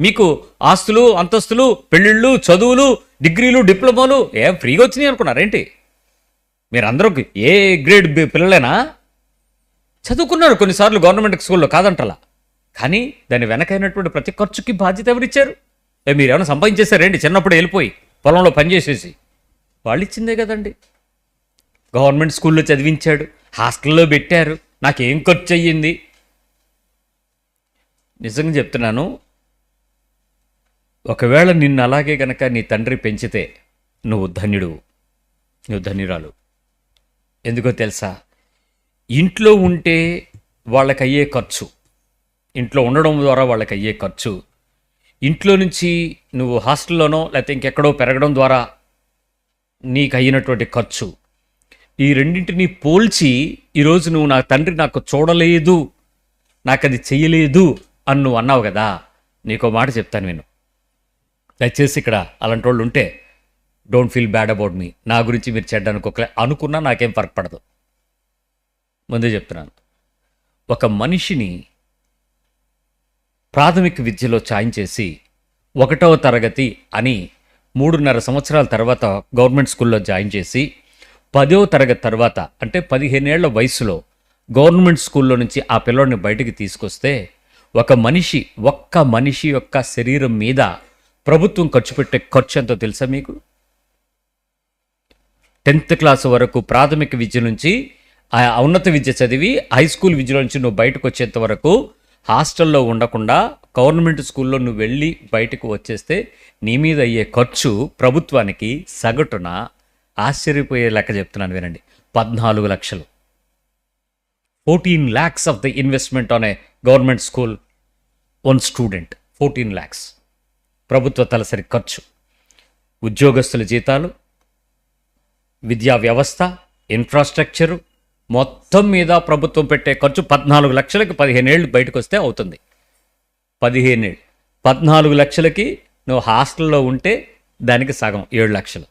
మీకు ఆస్తులు, అంతస్తులు, పెళ్ళిళ్ళు, చదువులు, డిగ్రీలు, డిప్లొమాలు ఏం ఫ్రీగా వచ్చినాయి అనుకున్నారేంటి? మీరందరూ ఏ గ్రేడ్ పిల్లలేనా? చదువుకున్నారు కొన్నిసార్లు గవర్నమెంట్ స్కూల్లో, కాదంటలా. కానీ దాని వెనకైనటువంటి ప్రతి ఖర్చుకి బాధ్యత ఎవరిచ్చారు? మీరు ఏమైనా సంపాదించేశారేంటి? చిన్నప్పుడు వెళ్ళిపోయి పొలంలో పనిచేసేసి వాళ్ళు ఇచ్చిందే కదండి. గవర్నమెంట్ స్కూల్లో చదివించాడు, హాస్టల్లో పెట్టారు, నాకేం ఖర్చు అయ్యింది? నిజంగా చెప్తున్నాను, ఒకవేళ నిన్ను అలాగే గనక నీ తండ్రి పెంచితే నువ్వు ధన్యుడు, నువ్వు ధన్యురాలు. ఎందుకో తెలుసా? ఇంట్లో ఉంటే వాళ్ళకి అయ్యే ఖర్చు, ఇంట్లో ఉండడం ద్వారా వాళ్ళకి అయ్యే ఖర్చు, ఇంట్లో నుంచి నువ్వు హాస్టల్లోనో లేకపోతే ఇంకెక్కడో పెరగడం ద్వారా నీకు అయినటువంటి ఖర్చు, ఈ రెండింటిని పోల్చి ఈరోజు నువ్వు నా తండ్రి నాకు చూడలేదు, నాకు అది చెయ్యలేదు అని నువ్వు అన్నావు కదా. నీకో మాట చెప్తాను నేను, దయచేసి ఇక్కడ అలాంటి వాళ్ళు ఉంటే don't feel bad about me. నా గురించి మీరు చెడ్డ అనుకున్నా నాకేం ఫరక్ పడదు. ముందే చెప్తున్నాను, ఒక మనిషిని ప్రాథమిక విద్యలో చేసి 1వ తరగతి అని 3.5 సంవత్సరాల తర్వాత గవర్నమెంట్ స్కూల్లో జాయిన్ చేసి 10వ తరగతి తర్వాత అంటే 15 ఏళ్ల వయసులో గవర్నమెంట్ స్కూల్లో నుంచి ఆ పిల్లోడిని బయటికి తీసుకొస్తే ఒక్క మనిషి యొక్క శరీరం మీద ప్రభుత్వం ఖర్చు పెట్టే ఖర్చు ఎంతో తెలుసా మీకు? 10th క్లాస్ వరకు ప్రాథమిక విద్య నుంచి ఆ ఉన్నత విద్య చదివి హై స్కూల్ విద్యలో నుంచి నువ్వు బయటకు వచ్చేంత వరకు హాస్టల్లో ఉండకుండా గవర్నమెంట్ స్కూల్లో నువ్వు వెళ్ళి బయటకు వచ్చేస్తే నీ మీద అయ్యే ఖర్చు ప్రభుత్వానికి సగటున ఆశ్చర్యపోయే లెక్క చెప్తున్నాను వినండి, 14 లక్షలు. 14 lakhs of the investment on a government school, one student. 14 lakhs ప్రభుత్వ తలసరి ఖర్చు. ఉద్యోగస్తుల జీతాలు, విద్యా వ్యవస్థ, ఇన్ఫ్రాస్ట్రక్చరు మొత్తం మీద ప్రభుత్వం పెట్టే ఖర్చు 14 లక్షలకి 15 ఏళ్ళు బయటకు వస్తే అవుతుంది. 15 ఏళ్ళు 14 లక్షలకి నువ్వు హాస్టల్లో ఉంటే దానికి సగం 7 లక్షలు.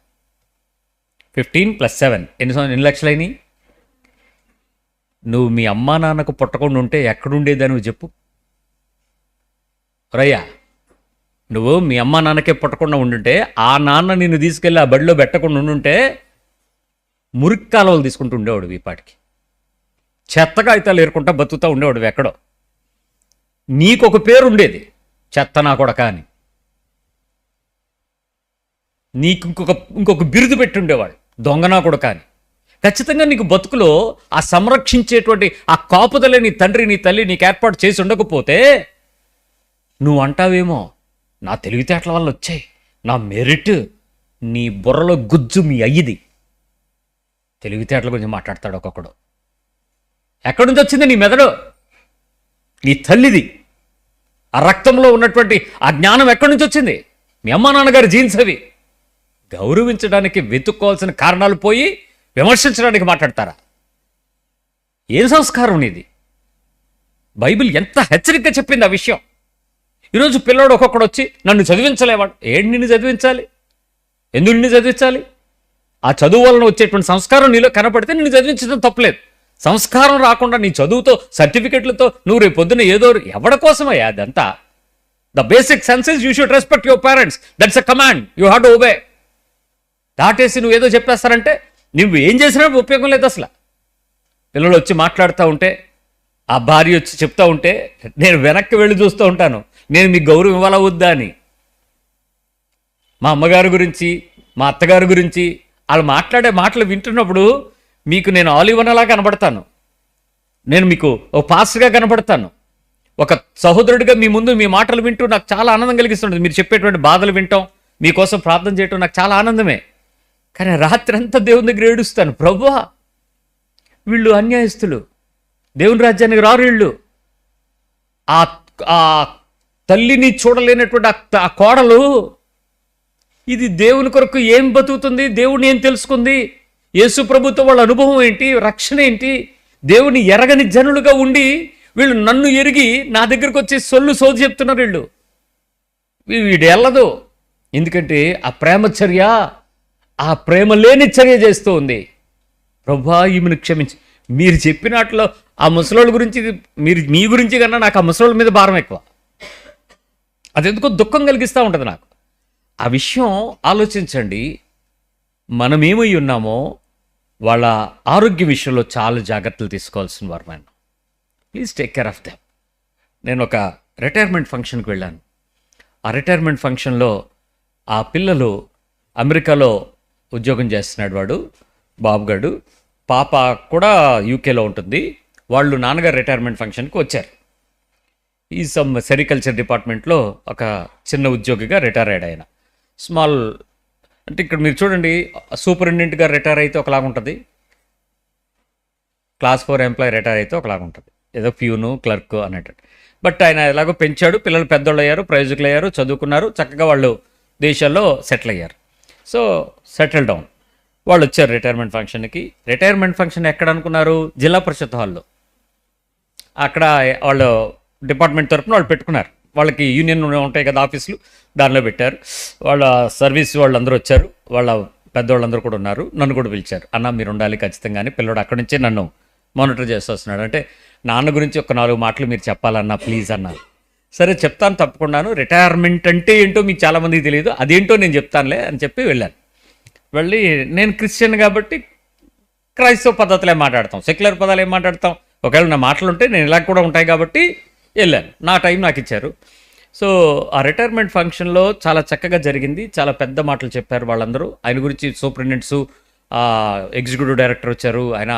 15 + 7 ఎన్ని లక్షలైనాయి? నువ్వు మీ అమ్మా నాన్నకు పుట్టకుండా ఉంటే ఎక్కడుండేదానివి చెప్పు రయ్యా. నువ్వు మీ అమ్మా నాన్నకే పుట్టకుండా ఉండుంటే, ఆ నాన్న నిన్ను తీసుకెళ్ళి ఆ బడిలో పెట్టకుండా ఉండుంటే మురికి కాలువలు తీసుకుంటూ ఉండేవాడు ఈ పాటికి, చెత్తగా అయితే ఏరుకుంటా బతుకుతూ ఉండేవాడు ఎక్కడో. నీకొక పేరు ఉండేది, చెత్త నా కొడక అని. నీకు ఇంకొక బిరుదు పెట్టి ఉండేవాడు, దొంగ నా కొడక అని. ఖచ్చితంగా నీకు బతుకులో ఆ సంరక్షించేటువంటి ఆ కాపుదలే నీ తండ్రి నీ తల్లి నీకు ఏర్పాటు చేసి ఉండకపోతే నువ్వు అంటావేమో నా తెలివితేటల వల్ల వచ్చాయి, నా మెరిట్. నీ బుర్రలో గుజ్జు మీ అయ్యిది. తెలివితేటల గురించి మాట్లాడతాడు ఒక్కొక్కడు. ఎక్కడి నుంచి వచ్చింది నీ మెదడు? నీ తల్లిది. ఆ రక్తంలో ఉన్నటువంటి ఆ జ్ఞానం ఎక్కడి నుంచి వచ్చింది? మీ అమ్మా నాన్నగారి జీన్స్ అవి. గౌరవించడానికి వెతుక్కోవాల్సిన కారణాలు పోయి విమర్శించడానికి మాట్లాడతారా? ఏం సంస్కారం నీది? బైబిల్ ఎంత హెచ్చరికగా చెప్పింది ఆ విషయం. ఈరోజు పిల్లోడు ఒక్కొక్కడు వచ్చి నన్ను చదివించలేవాడు. ఏంటి నిన్ను చదివించాలి? ఎందుకు నిన్ను చదివించాలి? ఆ చదువు వలన వచ్చేటువంటి సంస్కారం నీలో కనపడితే నిన్ను చదివించడం తప్పలేదు. సంస్కారం రాకుండా నీ చదువుతో సర్టిఫికెట్లతో నువ్వు రేపు పొద్దున్న ఏదో ఎవడ కోసమయ్యా అదంతా? The basic senses you should respect your parents. That's a command, you have to obey. దాటేసి నువ్వు ఏదో చెప్పేస్తారంటే నువ్వు ఏం చేసినా ఉపయోగం లేదు అసలు. పిల్లలు వచ్చి మాట్లాడుతూ ఉంటే, ఆ భార్య వచ్చి చెప్తా ఉంటే నేను వెనక్కి వెళ్ళి చూస్తూ ఉంటాను, నేను మీకు గౌరవం ఇవ్వాలా వద్దా అని. మా అమ్మగారి గురించి, మా అత్తగారి గురించి వాళ్ళు మాట్లాడే మాటలు వింటున్నప్పుడు మీకు నేను ఆలివనలా కనబడతాను. నేను మీకు ఒక పాస్టర్గా కనబడతాను. ఒక సహోదరుడిగా మీ ముందు మీ మాటలు వింటూ నాకు చాలా ఆనందం కలిగిస్తుంటుంది. మీరు చెప్పేటువంటి బాధలు వింటాం, మీకోసం ప్రార్థన చేయటం నాకు చాలా ఆనందమే. కానీ రాత్రి అంతా దేవుని దగ్గర ఏడుస్తాను, ప్రభువా వీళ్ళు అన్యాయస్తులు, దేవుని రాజ్యానికి రారు వీళ్ళు. ఆ తల్లిని చూడలేనటువంటి ఆ కోడలు ఇది దేవుని కొరకు ఏం బతుకుతుంది, దేవుని ఏం తెలుసుకుంది, యేసు ప్రభుతో వాళ్ళ అనుభవం ఏంటి, రక్షణ ఏంటి? దేవుని ఎరగని జనులుగా ఉండి వీళ్ళు నన్ను ఎరిగి నా దగ్గరకు వచ్చి సోది చెప్తున్నారు వీళ్ళు. వీడు వెళ్ళదు. ఎందుకంటే ఆ ప్రేమచర్య, ఆ ప్రేమ లేని చర్య చేస్తూ ఉంది. ప్రభా ఈమెను క్షమించి. మీరు చెప్పినట్లో ఆ ముసలోళ్ళ గురించి, మీ గురించి కన్నా నాకు ఆ ముసలోళ్ళ మీద భారం ఎక్కువ. అదెందుకో దుఃఖం కలిగిస్తూ ఉంటుంది నాకు. ఆ విషయం ఆలోచించండి. మనమేమై ఉన్నామో వాళ్ళ ఆరోగ్య విషయంలో చాలా జాగ్రత్తలు తీసుకోవాల్సిన వారు. మనం please take care of them. నేను ఒక రిటైర్మెంట్ ఫంక్షన్కి వెళ్ళాను. ఆ రిటైర్మెంట్ ఫంక్షన్లో ఆ పిల్లలు అమెరికాలో ఉద్యోగం చేస్తున్నాడు వాడు బాబుగాడు, పాప కూడా యూకేలో ఉంటుంది. వాళ్ళు నాన్నగారు రిటైర్మెంట్ ఫంక్షన్కి వచ్చారు. ఈ సమ్ సెరికల్చర్ డిపార్ట్మెంట్లో ఒక చిన్న ఉద్యోగిగా రిటైర్ అయ్యాడు ఆయన. స్మాల్ అంటే ఇక్కడ మీరు చూడండి, సూపరింటెండెంట్గా రిటైర్ అయితే ఒకలాగా ఉంటుంది, క్లాస్ 4 ఎంప్లాయీ రిటైర్ అయితే ఒకలాగా ఉంటుంది, ఏదో ప్యూను క్లర్క్ అన్నట్టు. బట్ ఆయన ఎలాగో పెంచాడు, పిల్లలు పెద్దోళ్ళు అయ్యారు, ప్రయోజకులు అయ్యారు, చదువుకున్నారు, చక్కగా వాళ్ళు దేశాల్లో సెటిల్ అయ్యారు. So settle down. వాళ్ళు వచ్చారు రిటైర్మెంట్ ఫంక్షన్కి. రిటైర్మెంట్ ఫంక్షన్ ఎక్కడ అనుకున్నారు? జిల్లా పరిషత్ హాల్లో. అక్కడ వాళ్ళు డిపార్ట్మెంట్ తరఫున వాళ్ళు పెట్టుకున్నారు. వాళ్ళకి యూనియన్ ఉంటాయి కదా ఆఫీసులు, దానిలో పెట్టారు. వాళ్ళ సర్వీస్ వాళ్ళందరూ వచ్చారు, వాళ్ళ పెద్దవాళ్ళందరూ కూడా ఉన్నారు. నన్ను కూడా పిలిచారు, అన్న మీరు ఉండాలి ఖచ్చితంగా అని. పిల్లడు అక్కడి నుంచే నన్ను మానిటర్ చేస్తూ వస్తున్నాడు. అంటే నాన్న గురించి ఒక 4 మాటలు మీరు చెప్పాలన్నా ప్లీజ్ అన్నారు. సరే చెప్తాను తప్పకుండాను, రిటైర్మెంట్ అంటే ఏంటో మీకు చాలామందికి తెలియదు, అదేంటో నేను చెప్తానులే అని చెప్పి వెళ్ళాను. వెళ్ళి నేను క్రిస్టియన్ కాబట్టి క్రైస్తవ పద్ధతులే మాట్లాడతాం, సెక్యులర్ పదాలు ఏం మాట్లాడతాం, ఒకవేళ నా మాటలు ఉంటే నేను ఇలా కూడా ఉంటాయి కాబట్టి వెళ్ళాను. నా టైం నాకు ఇచ్చారు. సో ఆ రిటైర్మెంట్ ఫంక్షన్లో చాలా చక్కగా జరిగింది. చాలా పెద్ద మాటలు చెప్పారు వాళ్ళందరూ. ఆయన గురించి సూపరింటెండెంట్స్, ఎగ్జిక్యూటివ్ డైరెక్టర్ వచ్చారు. ఆయన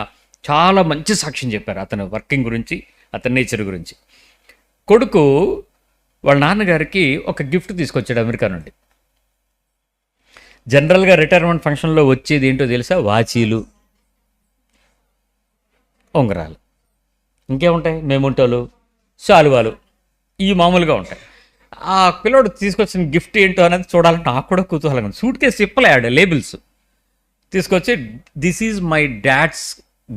చాలా మంచి సాక్ష్యం చెప్పారు అతను వర్కింగ్ గురించి, అతని నేచర్ గురించి. కొడుకు వాళ్ళ నాన్నగారికి ఒక గిఫ్ట్ తీసుకొచ్చాడు అమెరికా నుండి. జనరల్గా రిటైర్మెంట్ ఫంక్షన్లో వచ్చేది ఏంటో తెలుసా? వాచీలు, ఉంగరాలు, ఇంకేముంటాయి, మేముంటోలు, శాలువాలు, ఈ మామూలుగా ఉంటాయి. ఆ పిల్లోడు తీసుకొచ్చిన గిఫ్ట్ ఏంటో అనేది చూడాలంటే నాకు కూడా కుతూహలంగా ఉంది. సూట్ కేసు ఇప్పలేడు, లేబుల్స్ తీసుకొచ్చి this is my dad's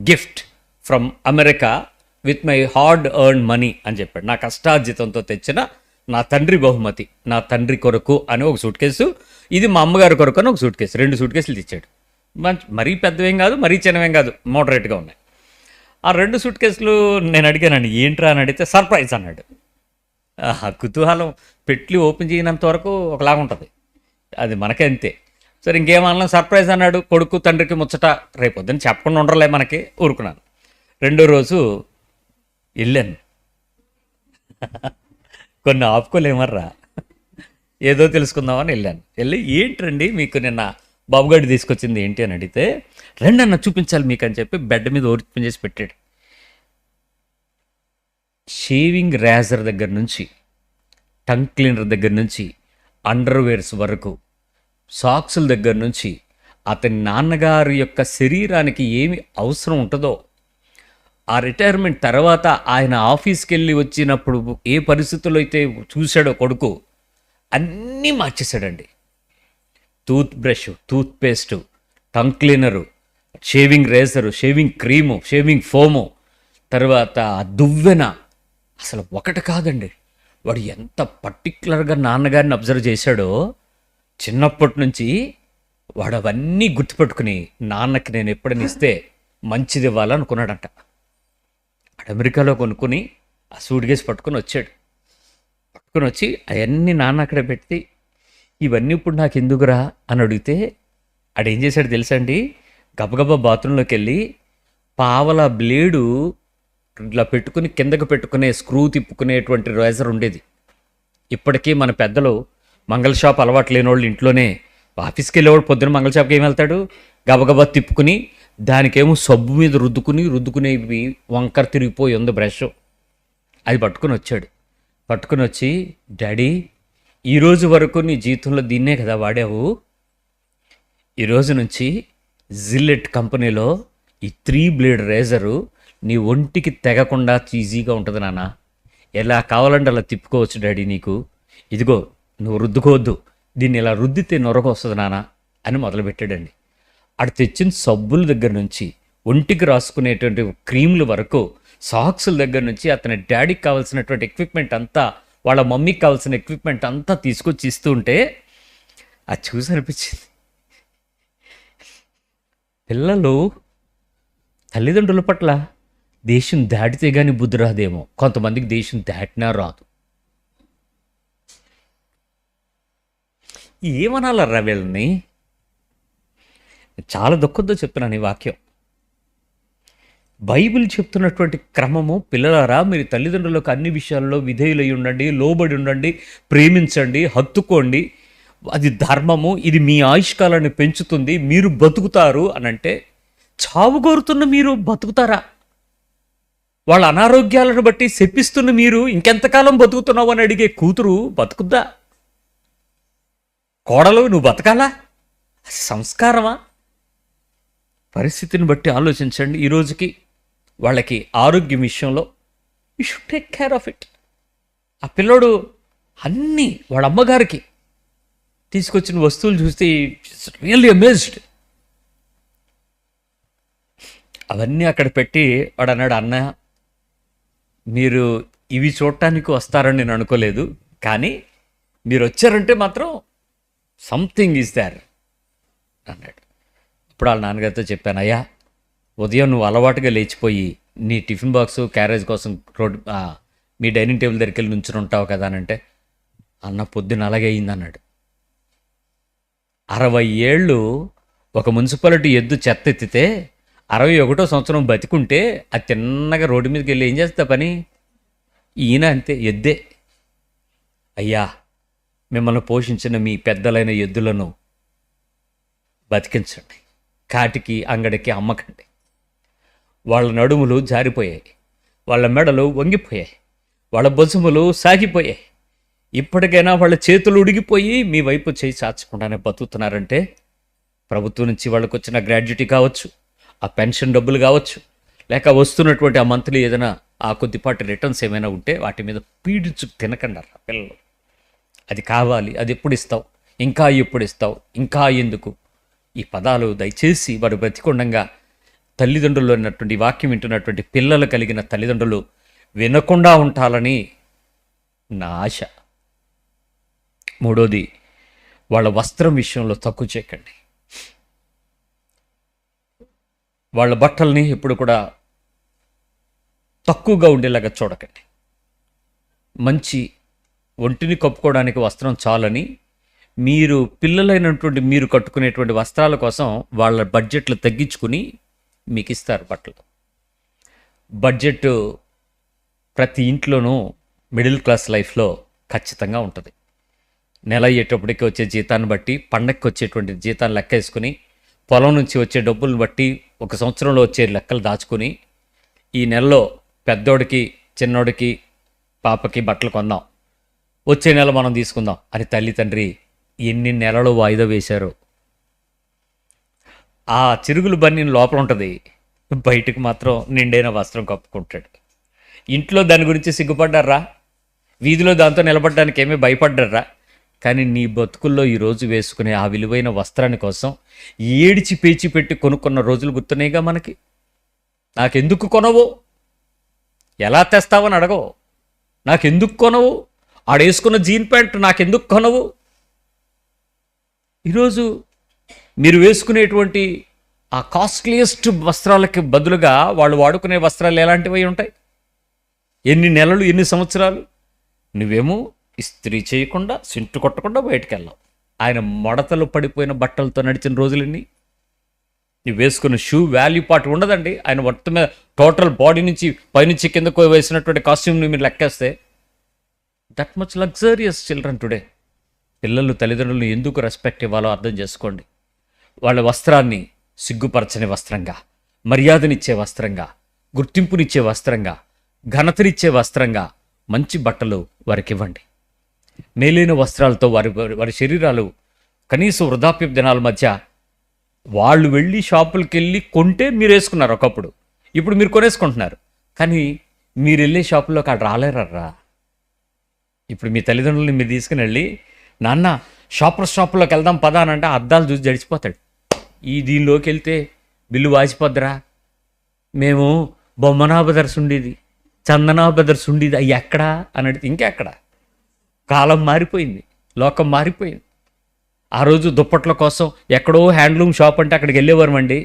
gift from America with my hard earn money అని చెప్పాడు. నా కష్టార్జితంతో తెచ్చిన నా తండ్రి బహుమతి, నా తండ్రి కొరకు అని ఒక సూట్ కేసు, ఇది మా అమ్మగారి కొరకు అని ఒక సూట్ కేసు, 2 సూట్ కేసులు తెచ్చాడు. మరీ పెద్దవేం కాదు, మరీ చిన్నవేం కాదు, మోడరేట్గా ఉన్నాయి. ఆ 2 సూట్ కేసులు నేను అడిగానండి ఏంట్రా అని అడిగితే సర్ప్రైజ్ అన్నాడు. కుతూహలం పెట్టి ఓపెన్ చేయనంత వరకు ఒకలాగా ఉంటుంది, అది మనకే అంతే. సరే ఇంకేమన్నా సర్ప్రైజ్ అన్నాడు. కొడుకు తండ్రికి ముచ్చట, రేపు పొద్దున్న చెప్పకుండా ఉండలే మనకి, ఊరుకున్నాను. 2వ రోజు వెళ్ళాను. కొన్ని ఆపుకోలేమర్రా, ఏదో తెలుసుకుందామని వెళ్ళాను. వెళ్ళి ఏంటండి మీకు నిన్న బాబుగాడి తీసుకొచ్చింది ఏంటి అని అడిగితే, రండి అన్న చూపించాలి మీకు అని చెప్పి బెడ్ మీద ఓపెన్ చేసి పెట్టాడు. షేవింగ్ రేజర్ దగ్గర నుంచి, టంగ్ క్లీనర్ దగ్గర నుంచి, అండర్వేర్స్ వరకు, సాక్సుల దగ్గర నుంచి, అతని నాన్నగారి యొక్క శరీరానికి ఏమి అవసరం ఉంటుందో, ఆ రిటైర్మెంట్ తర్వాత ఆయన ఆఫీస్కి వెళ్ళి వచ్చినప్పుడు ఏ పరిస్థితుల్లో అయితే చూశాడో కొడుకు, అన్నీ మార్చేశాడండి. Toothbrush, toothpaste, tongue cleaner, shaving razor, shaving cream, shaving foam, తర్వాత దువ్వెన, అసలు ఒకటి కాదండి. వాడు ఎంత పర్టికులర్గా నాన్నగారిని అబ్జర్వ్ చేశాడో చిన్నప్పటి నుంచి, వాడు అవన్నీ గుర్తుపెట్టుకుని నాన్నకి నేను ఎప్పుడైనా ఇస్తే మంచిది ఇవ్వాలనుకున్నాడంట. అమెరికాలో కొనుక్కొని ఆ సూట్ కేసు పట్టుకొని వచ్చాడు. పట్టుకొని వచ్చి అవన్నీ నాన్న అక్కడ పెట్టి, ఇవన్నీ ఇప్పుడు నాకు ఎందుకురా అని అడిగితే ఆడేం చేశాడు తెలుసా అండి? గబగబా బాత్రూంలోకి వెళ్ళి పావల బ్లేడు ఇట్లా పెట్టుకుని కిందకు పెట్టుకునే స్క్రూ తిప్పుకునేటువంటి రేజర్ ఉండేది. ఇప్పటికీ మన పెద్దలు మంగళ షాప్ అలవాటు లేని వాళ్ళు ఇంట్లోనే, ఆఫీస్కి వెళ్ళేవాడు పొద్దున మంగళ షాప్కి ఏం వెళ్తాడు, గబగబా తిప్పుకుని దానికేమో సబ్బు మీద రుద్దుకునేవి వంకర తిరిగిపోయి ఉంది బ్రష్, అది పట్టుకుని వచ్చాడు. పట్టుకుని వచ్చి, డాడీ ఈరోజు వరకు నీ జీవితంలో దీన్నే కదా వాడావు, ఈరోజు నుంచి జిల్లెట్ కంపెనీలో ఈ 3 బ్లేడ్ రేజరు నీ ఒంటికి తెగకుండా ఈజీగా ఉంటుంది నాన్న, ఎలా కావాలంటే అలా తిప్పుకోవచ్చు డాడీ నీకు, ఇదిగో నువ్వు రుద్దుకోవద్దు, దీన్ని ఇలా రుద్దితే నొరగ వస్తుంది నాన్న అని మొదలుపెట్టాడండి. అటు తెచ్చిన సబ్బుల దగ్గర నుంచి, ఒంటికి రాసుకునేటువంటి క్రీముల వరకు, సాక్సుల దగ్గర నుంచి, అతని డాడీకి కావాల్సినటువంటి ఎక్విప్మెంట్ అంతా, వాళ్ళ మమ్మీకి కావాల్సిన ఎక్విప్మెంట్ అంతా తీసుకొచ్చి ఇస్తూ ఉంటే అది చూసి అనిపించింది, పిల్లలు తల్లిదండ్రుల పట్ల దేశం దాటితే కానీ బుద్ధి రాదేమో, కొంతమందికి దేశం దాటినా రాదు. ఏమనాలరా వీళ్ళని? చాలా దుఃఖంతో చెప్తున్నాను ఈ వాక్యం. బైబిల్ చెప్తున్నటువంటి క్రమము, పిల్లలారా మీరు తల్లిదండ్రులకు అన్ని విషయాల్లో విధేయులై ఉండండి, లోబడి ఉండండి, ప్రేమించండి, హత్తుకోండి, అది ధర్మము, ఇది మీ ఆయుష్కాలాన్ని పెంచుతుంది, మీరు బతుకుతారు అని అంటే, చావు కోరుతున్న మీరు బతుకుతారా? వాళ్ళ అనారోగ్యాలను బట్టి శపిస్తున్న మీరు ఇంకెంతకాలం బతుకుతున్నావు అని అడిగే కూతురు బతుకుద్దా? కోడలు నువ్వు బతకాలా? సంస్కారమా? పరిస్థితిని బట్టి ఆలోచించండి. ఈ రోజుకి వాళ్ళకి ఆరోగ్యం విషయంలో you should take care of it. ఆ పిల్లోడు అన్నీ వాళ్ళ అమ్మగారికి తీసుకొచ్చిన వస్తువులు చూస్తే రియల్లీ అమేజ్డ్. అవన్నీ అక్కడ పెట్టి వాడు అన్నాడు, అన్న మీరు ఇవి చూడటానికి వస్తారని నేను అనుకోలేదు, కానీ మీరు వచ్చారంటే మాత్రం సంథింగ్ ఈజ్ దేర్ అన్నాడు. ఇప్పుడు వాళ్ళ నాన్నగారితో చెప్పాను, అయ్యా ఉదయం నువ్వు అలవాటుగా లేచిపోయి నీ టిఫిన్ బాక్సు క్యారేజ్ కోసం మీ డైనింగ్ టేబుల్ దగ్గరికి వెళ్ళి నుంచుని ఉంటావు కదా అని అంటే, అన్న పొద్దున అలాగే అయింది అన్నాడు. 60 ఏళ్ళు ఒక మున్సిపాలిటీ ఎద్దు చెత్త ఎత్తితే 61వ సంవత్సరం బతికుంటే అది తిన్నగా రోడ్డు మీదకి వెళ్ళి ఏం చేస్తా పని? ఈయన అంతే, ఎద్దే. అయ్యా, మిమ్మల్ని పోషించిన మీ పెద్దలైన ఎద్దులను బతికించండి, కాటికి అంగడికి అమ్మకండి. వాళ్ళ నడుములు జారిపోయాయి, వాళ్ళ మెడలు వంగిపోయాయి, వాళ్ళ భుజములు సాగిపోయాయి. ఇప్పటికైనా వాళ్ళ చేతులు ఉడిగిపోయి మీ వైపు చేయి చాచకుండానే బతుకుతున్నారంటే, ప్రభుత్వం నుంచి వాళ్ళకు వచ్చిన గ్రాడ్యుటీ కావచ్చు, ఆ పెన్షన్ డబ్బులు కావచ్చు, లేక వస్తున్నటువంటి ఆ మంత్లీ ఏదైనా ఆ కొద్దిపాటి రిటర్న్స్ ఏమైనా ఉంటే వాటి మీద పీడించు తినకండి ఆ పిల్లలు. అది కావాలి, అది ఎప్పుడు ఇస్తావు, ఇంకా ఎప్పుడు ఇస్తావు, ఇంకా ఎందుకు? ఈ పదాలు దయచేసి వారు బ్రతికొండంగా తల్లిదండ్రులు అన్నటువంటి వాక్యం వింటున్నటువంటి పిల్లలు కలిగిన తల్లిదండ్రులు వినకుండా ఉంటాలని నా ఆశ. మూడోది, వాళ్ళ వస్త్రం విషయంలో తక్కువ చేయకండి. వాళ్ళ బట్టల్ని ఎప్పుడు కూడా తక్కువగా ఉండేలాగా చూడకండి. మంచి ఒంటిని కప్పుకోవడానికి వస్త్రం చాలని మీరు పిల్లలైనటువంటి మీరు కట్టుకునేటువంటి వస్త్రాల కోసం వాళ్ళ బడ్జెట్లు తగ్గించుకుని మీకు ఇస్తారు బట్టలు. బడ్జెట్ ప్రతి ఇంట్లోనూ మిడిల్ క్లాస్ లైఫ్లో ఖచ్చితంగా ఉంటుంది. నెల అయ్యేటప్పటికి వచ్చే జీతాన్ని బట్టి, పండగకి వచ్చేటువంటి జీతాన్ని లెక్క వేసుకుని, పొలం నుంచి వచ్చే డబ్బులను బట్టి ఒక సంవత్సరంలో వచ్చే లెక్కలు దాచుకుని, ఈ నెలలో పెద్దోడికి చిన్నోడికి పాపకి బట్టలు కొందాం, వచ్చే నెల మనం తీసుకుందాం అని తల్లి తండ్రి ఎన్ని నెలలు వాయిదా వేశారో. ఆ చిరుగులు బన్నీ లోపల ఉంటుంది, బయటకు మాత్రం నిండైన వస్త్రం కప్పుకుంటాడు. ఇంట్లో దాని గురించి సిగ్గుపడ్డారా? వీధిలో దాంతో నిలబడడానికి ఏమీ భయపడ్డారా? కానీ నీ బతుకుల్లో ఈరోజు వేసుకునే ఆ విలువైన వస్త్రాన్ని కోసం ఏడిచి పేచి పెట్టి కొనుక్కున్న రోజులు గుర్తున్నాయిగా మనకి. నాకెందుకు కొనవు, ఎలా తెస్తావని అడగవు. నాకెందుకు కొనవు, ఆడేసుకున్న జీన్ ప్యాంట్ నాకెందుకు కొనవు. ఈరోజు మీరు వేసుకునేటువంటి ఆ కాస్ట్లీయెస్ట్ వస్త్రాలకి బదులుగా వాళ్ళు వాడుకునే వస్త్రాలు ఎలాంటివి ఉంటాయి? ఎన్ని నెలలు, ఎన్ని సంవత్సరాలు నువ్వేమో ఇస్త్రీ చేయకుండా, సింటు కొట్టకుండా బయటికి వెళ్ళావు. ఆయన మడతలు పడిపోయిన బట్టలతో నడిచిన రోజులన్నీ. నువ్వు వేసుకున్న షూ వాల్యూ పార్ట్ ఉండదండి. ఆయన మొత్తం మీద టోటల్ బాడీ నుంచి పైనుంచి కిందకు వేసినటువంటి కాస్ట్యూమ్ని మీరు లెక్కేస్తే that much luxurious children today. పిల్లలు తల్లిదండ్రులను ఎందుకు రెస్పెక్ట్ ఇవ్వాలో అర్థం చేసుకోండి. వాళ్ళ వస్త్రాన్ని సిగ్గుపరచని వస్త్రంగా, మర్యాదనిచ్చే వస్త్రంగా, గుర్తింపునిచ్చే వస్త్రంగా, ఘనతనిచ్చే వస్త్రంగా మంచి బట్టలు వారికి ఇవ్వండి. మేలైన వస్త్రాలతో వారి శరీరాలు కనీసం వృద్ధాప్య దినాల మధ్య వాళ్ళు వెళ్ళి షాపులకు వెళ్ళి కొంటే మీరు వేసుకున్నారు ఒకప్పుడు, ఇప్పుడు మీరు కొనేసుకుంటున్నారు. కానీ మీరు వెళ్ళే షాపులోకి అక్కడ రాలేరర్రా. ఇప్పుడు మీ తల్లిదండ్రులని మీరు తీసుకుని వెళ్ళి, నాన్న షాపులోకి వెళ్దాం పదా అని అంటే అద్దాలు చూసి జడిచిపోతాడు. ఈ దీనిలోకి వెళ్తే బిల్లు వాసిపోద్దురా, మేము బొమ్మనా బ్రదర్స్ ఉండేది, చందనా బ్రదర్స్ ఉండేది, అవి ఎక్కడా అని అడిగితే ఇంకెక్కడ. కాలం మారిపోయింది, లోకం మారిపోయింది. ఆ రోజు దుప్పట్ల కోసం ఎక్కడో హ్యాండ్లూమ్ షాప్ అంటే అక్కడికి వెళ్ళేవారమండి.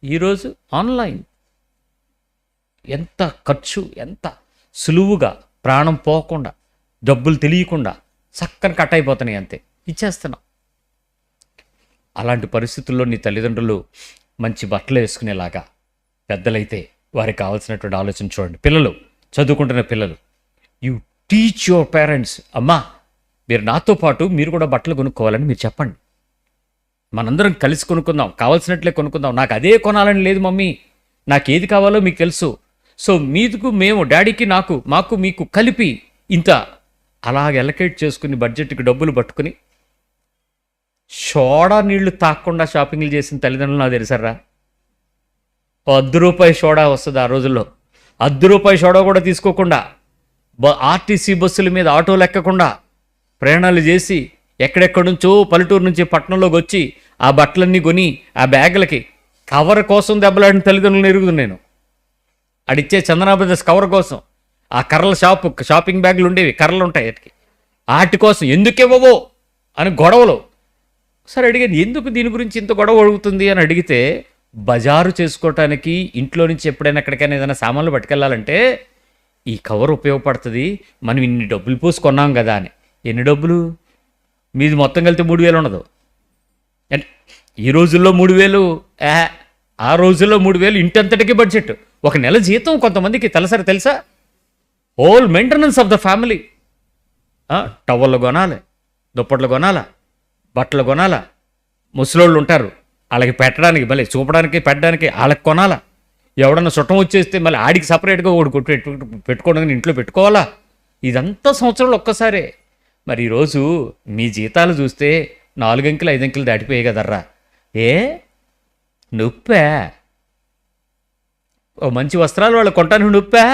ఈరోజు ఆన్లైన్. ఎంత ఖర్చు, ఎంత సులువుగా, ప్రాణం పోకుండా, డబ్బులు తెలియకుండా చక్కని కట్ అయిపోతున్నాయి, అంతే ఇచ్చేస్తున్నాం. అలాంటి పరిస్థితుల్లో నీ తల్లిదండ్రులు మంచి బట్టలు వేసుకునేలాగా పెద్దలైతే వారికి కావాల్సినటువంటి ఆలోచన చూడండి. పిల్లలు, చదువుకుంటున్న పిల్లలు, యూ టీచ్ యువర్ పేరెంట్స్, అమ్మా మీరు నాతో పాటు మీరు కూడా బట్టలు కొనుక్కోవాలని మీరు చెప్పండి. మనందరం కలిసి కొనుక్కుందాం, కావాల్సినట్లే కొనుక్కుందాం. నాకు అదే కొనాలని లేదు మమ్మీ, నాకు ఏది కావాలో మీకు తెలుసు. సో మీదుకు మేము, డాడీకి మాకు మీకు కలిపి ఇంత అలాగ ఎలకేట్ చేసుకుని బడ్జెట్కి డబ్బులు పట్టుకుని సోడా నీళ్లు తాకుండా షాపింగ్లు చేసిన తల్లిదండ్రులు నాకు తెలుసారా. ₹10 సోడా వస్తుంది ఆ రోజుల్లో. ₹10 సోడా కూడా తీసుకోకుండా ఆర్టీసీ బస్సుల మీద ఆటోలు ఎక్కకుండా ప్రయాణాలు చేసి ఎక్కడెక్కడి నుంచో పల్లెటూరు నుంచి పట్టణంలోకి వచ్చి ఆ బట్టలన్నీ కొని ఆ బ్యాగులకి కవర్ కోసం దెబ్బలాడిన తల్లిదండ్రులను ఎరుగుతుంది నేను. అడిచ్చే చందనా బ్రదర్స్ కవర్ కోసం ఆ కర్రల షాపింగ్ బ్యాగులు ఉండేవి, కర్రలు ఉంటాయి వాటి కోసం ఎందుకు ఇవ్వవో అని గొడవలు. సరే అడిగాను, ఎందుకు దీని గురించి ఇంత గొడవ అడుగుతుంది అని అడిగితే, బజారు చేసుకోవటానికి ఇంట్లో నుంచి ఎప్పుడైనా ఎక్కడికైనా ఏదైనా సామాన్లు పట్టుకెళ్ళాలంటే ఈ కవర్ ఉపయోగపడుతుంది, మనం ఇన్ని డబ్బులు పోసి కొన్నాం కదా అని. ఎన్ని డబ్బులు? మీది మొత్తం కలిపితే 3,000 ఉండదు. అంటే ఈ రోజుల్లో 3,000, ఆ రోజుల్లో 3,000 ఇంటంతటికి బడ్జెట్. ఒక నెల జీతం కొంతమందికి తెలుసా? Whole maintenance of the family. టవళ్ళు కొనాలి, దుప్పట్లు కొనాలా, బట్టలు కొనాలా, ముసలోళ్ళు ఉంటారు వాళ్ళకి పెట్టడానికి, మళ్ళీ చూపడానికి పెట్టడానికి వాళ్ళకి కొనాలా, ఎవడన్నా చుట్టం వచ్చేస్తే మళ్ళీ ఆడికి సపరేట్గా ఒకటి పెట్టుకోవడానికి ఇంట్లో పెట్టుకోవాలా. ఇదంతా సంవత్సరాలు ఒక్కసారే. మరి ఈరోజు మీ జీతాలు చూస్తే 4 అంకెలు 5 అంకెలు దాటిపోయాయి కదర్రా. నొప్పా? ఓ మంచి వస్త్రాలు వాళ్ళు కొంటాను నొప్పా?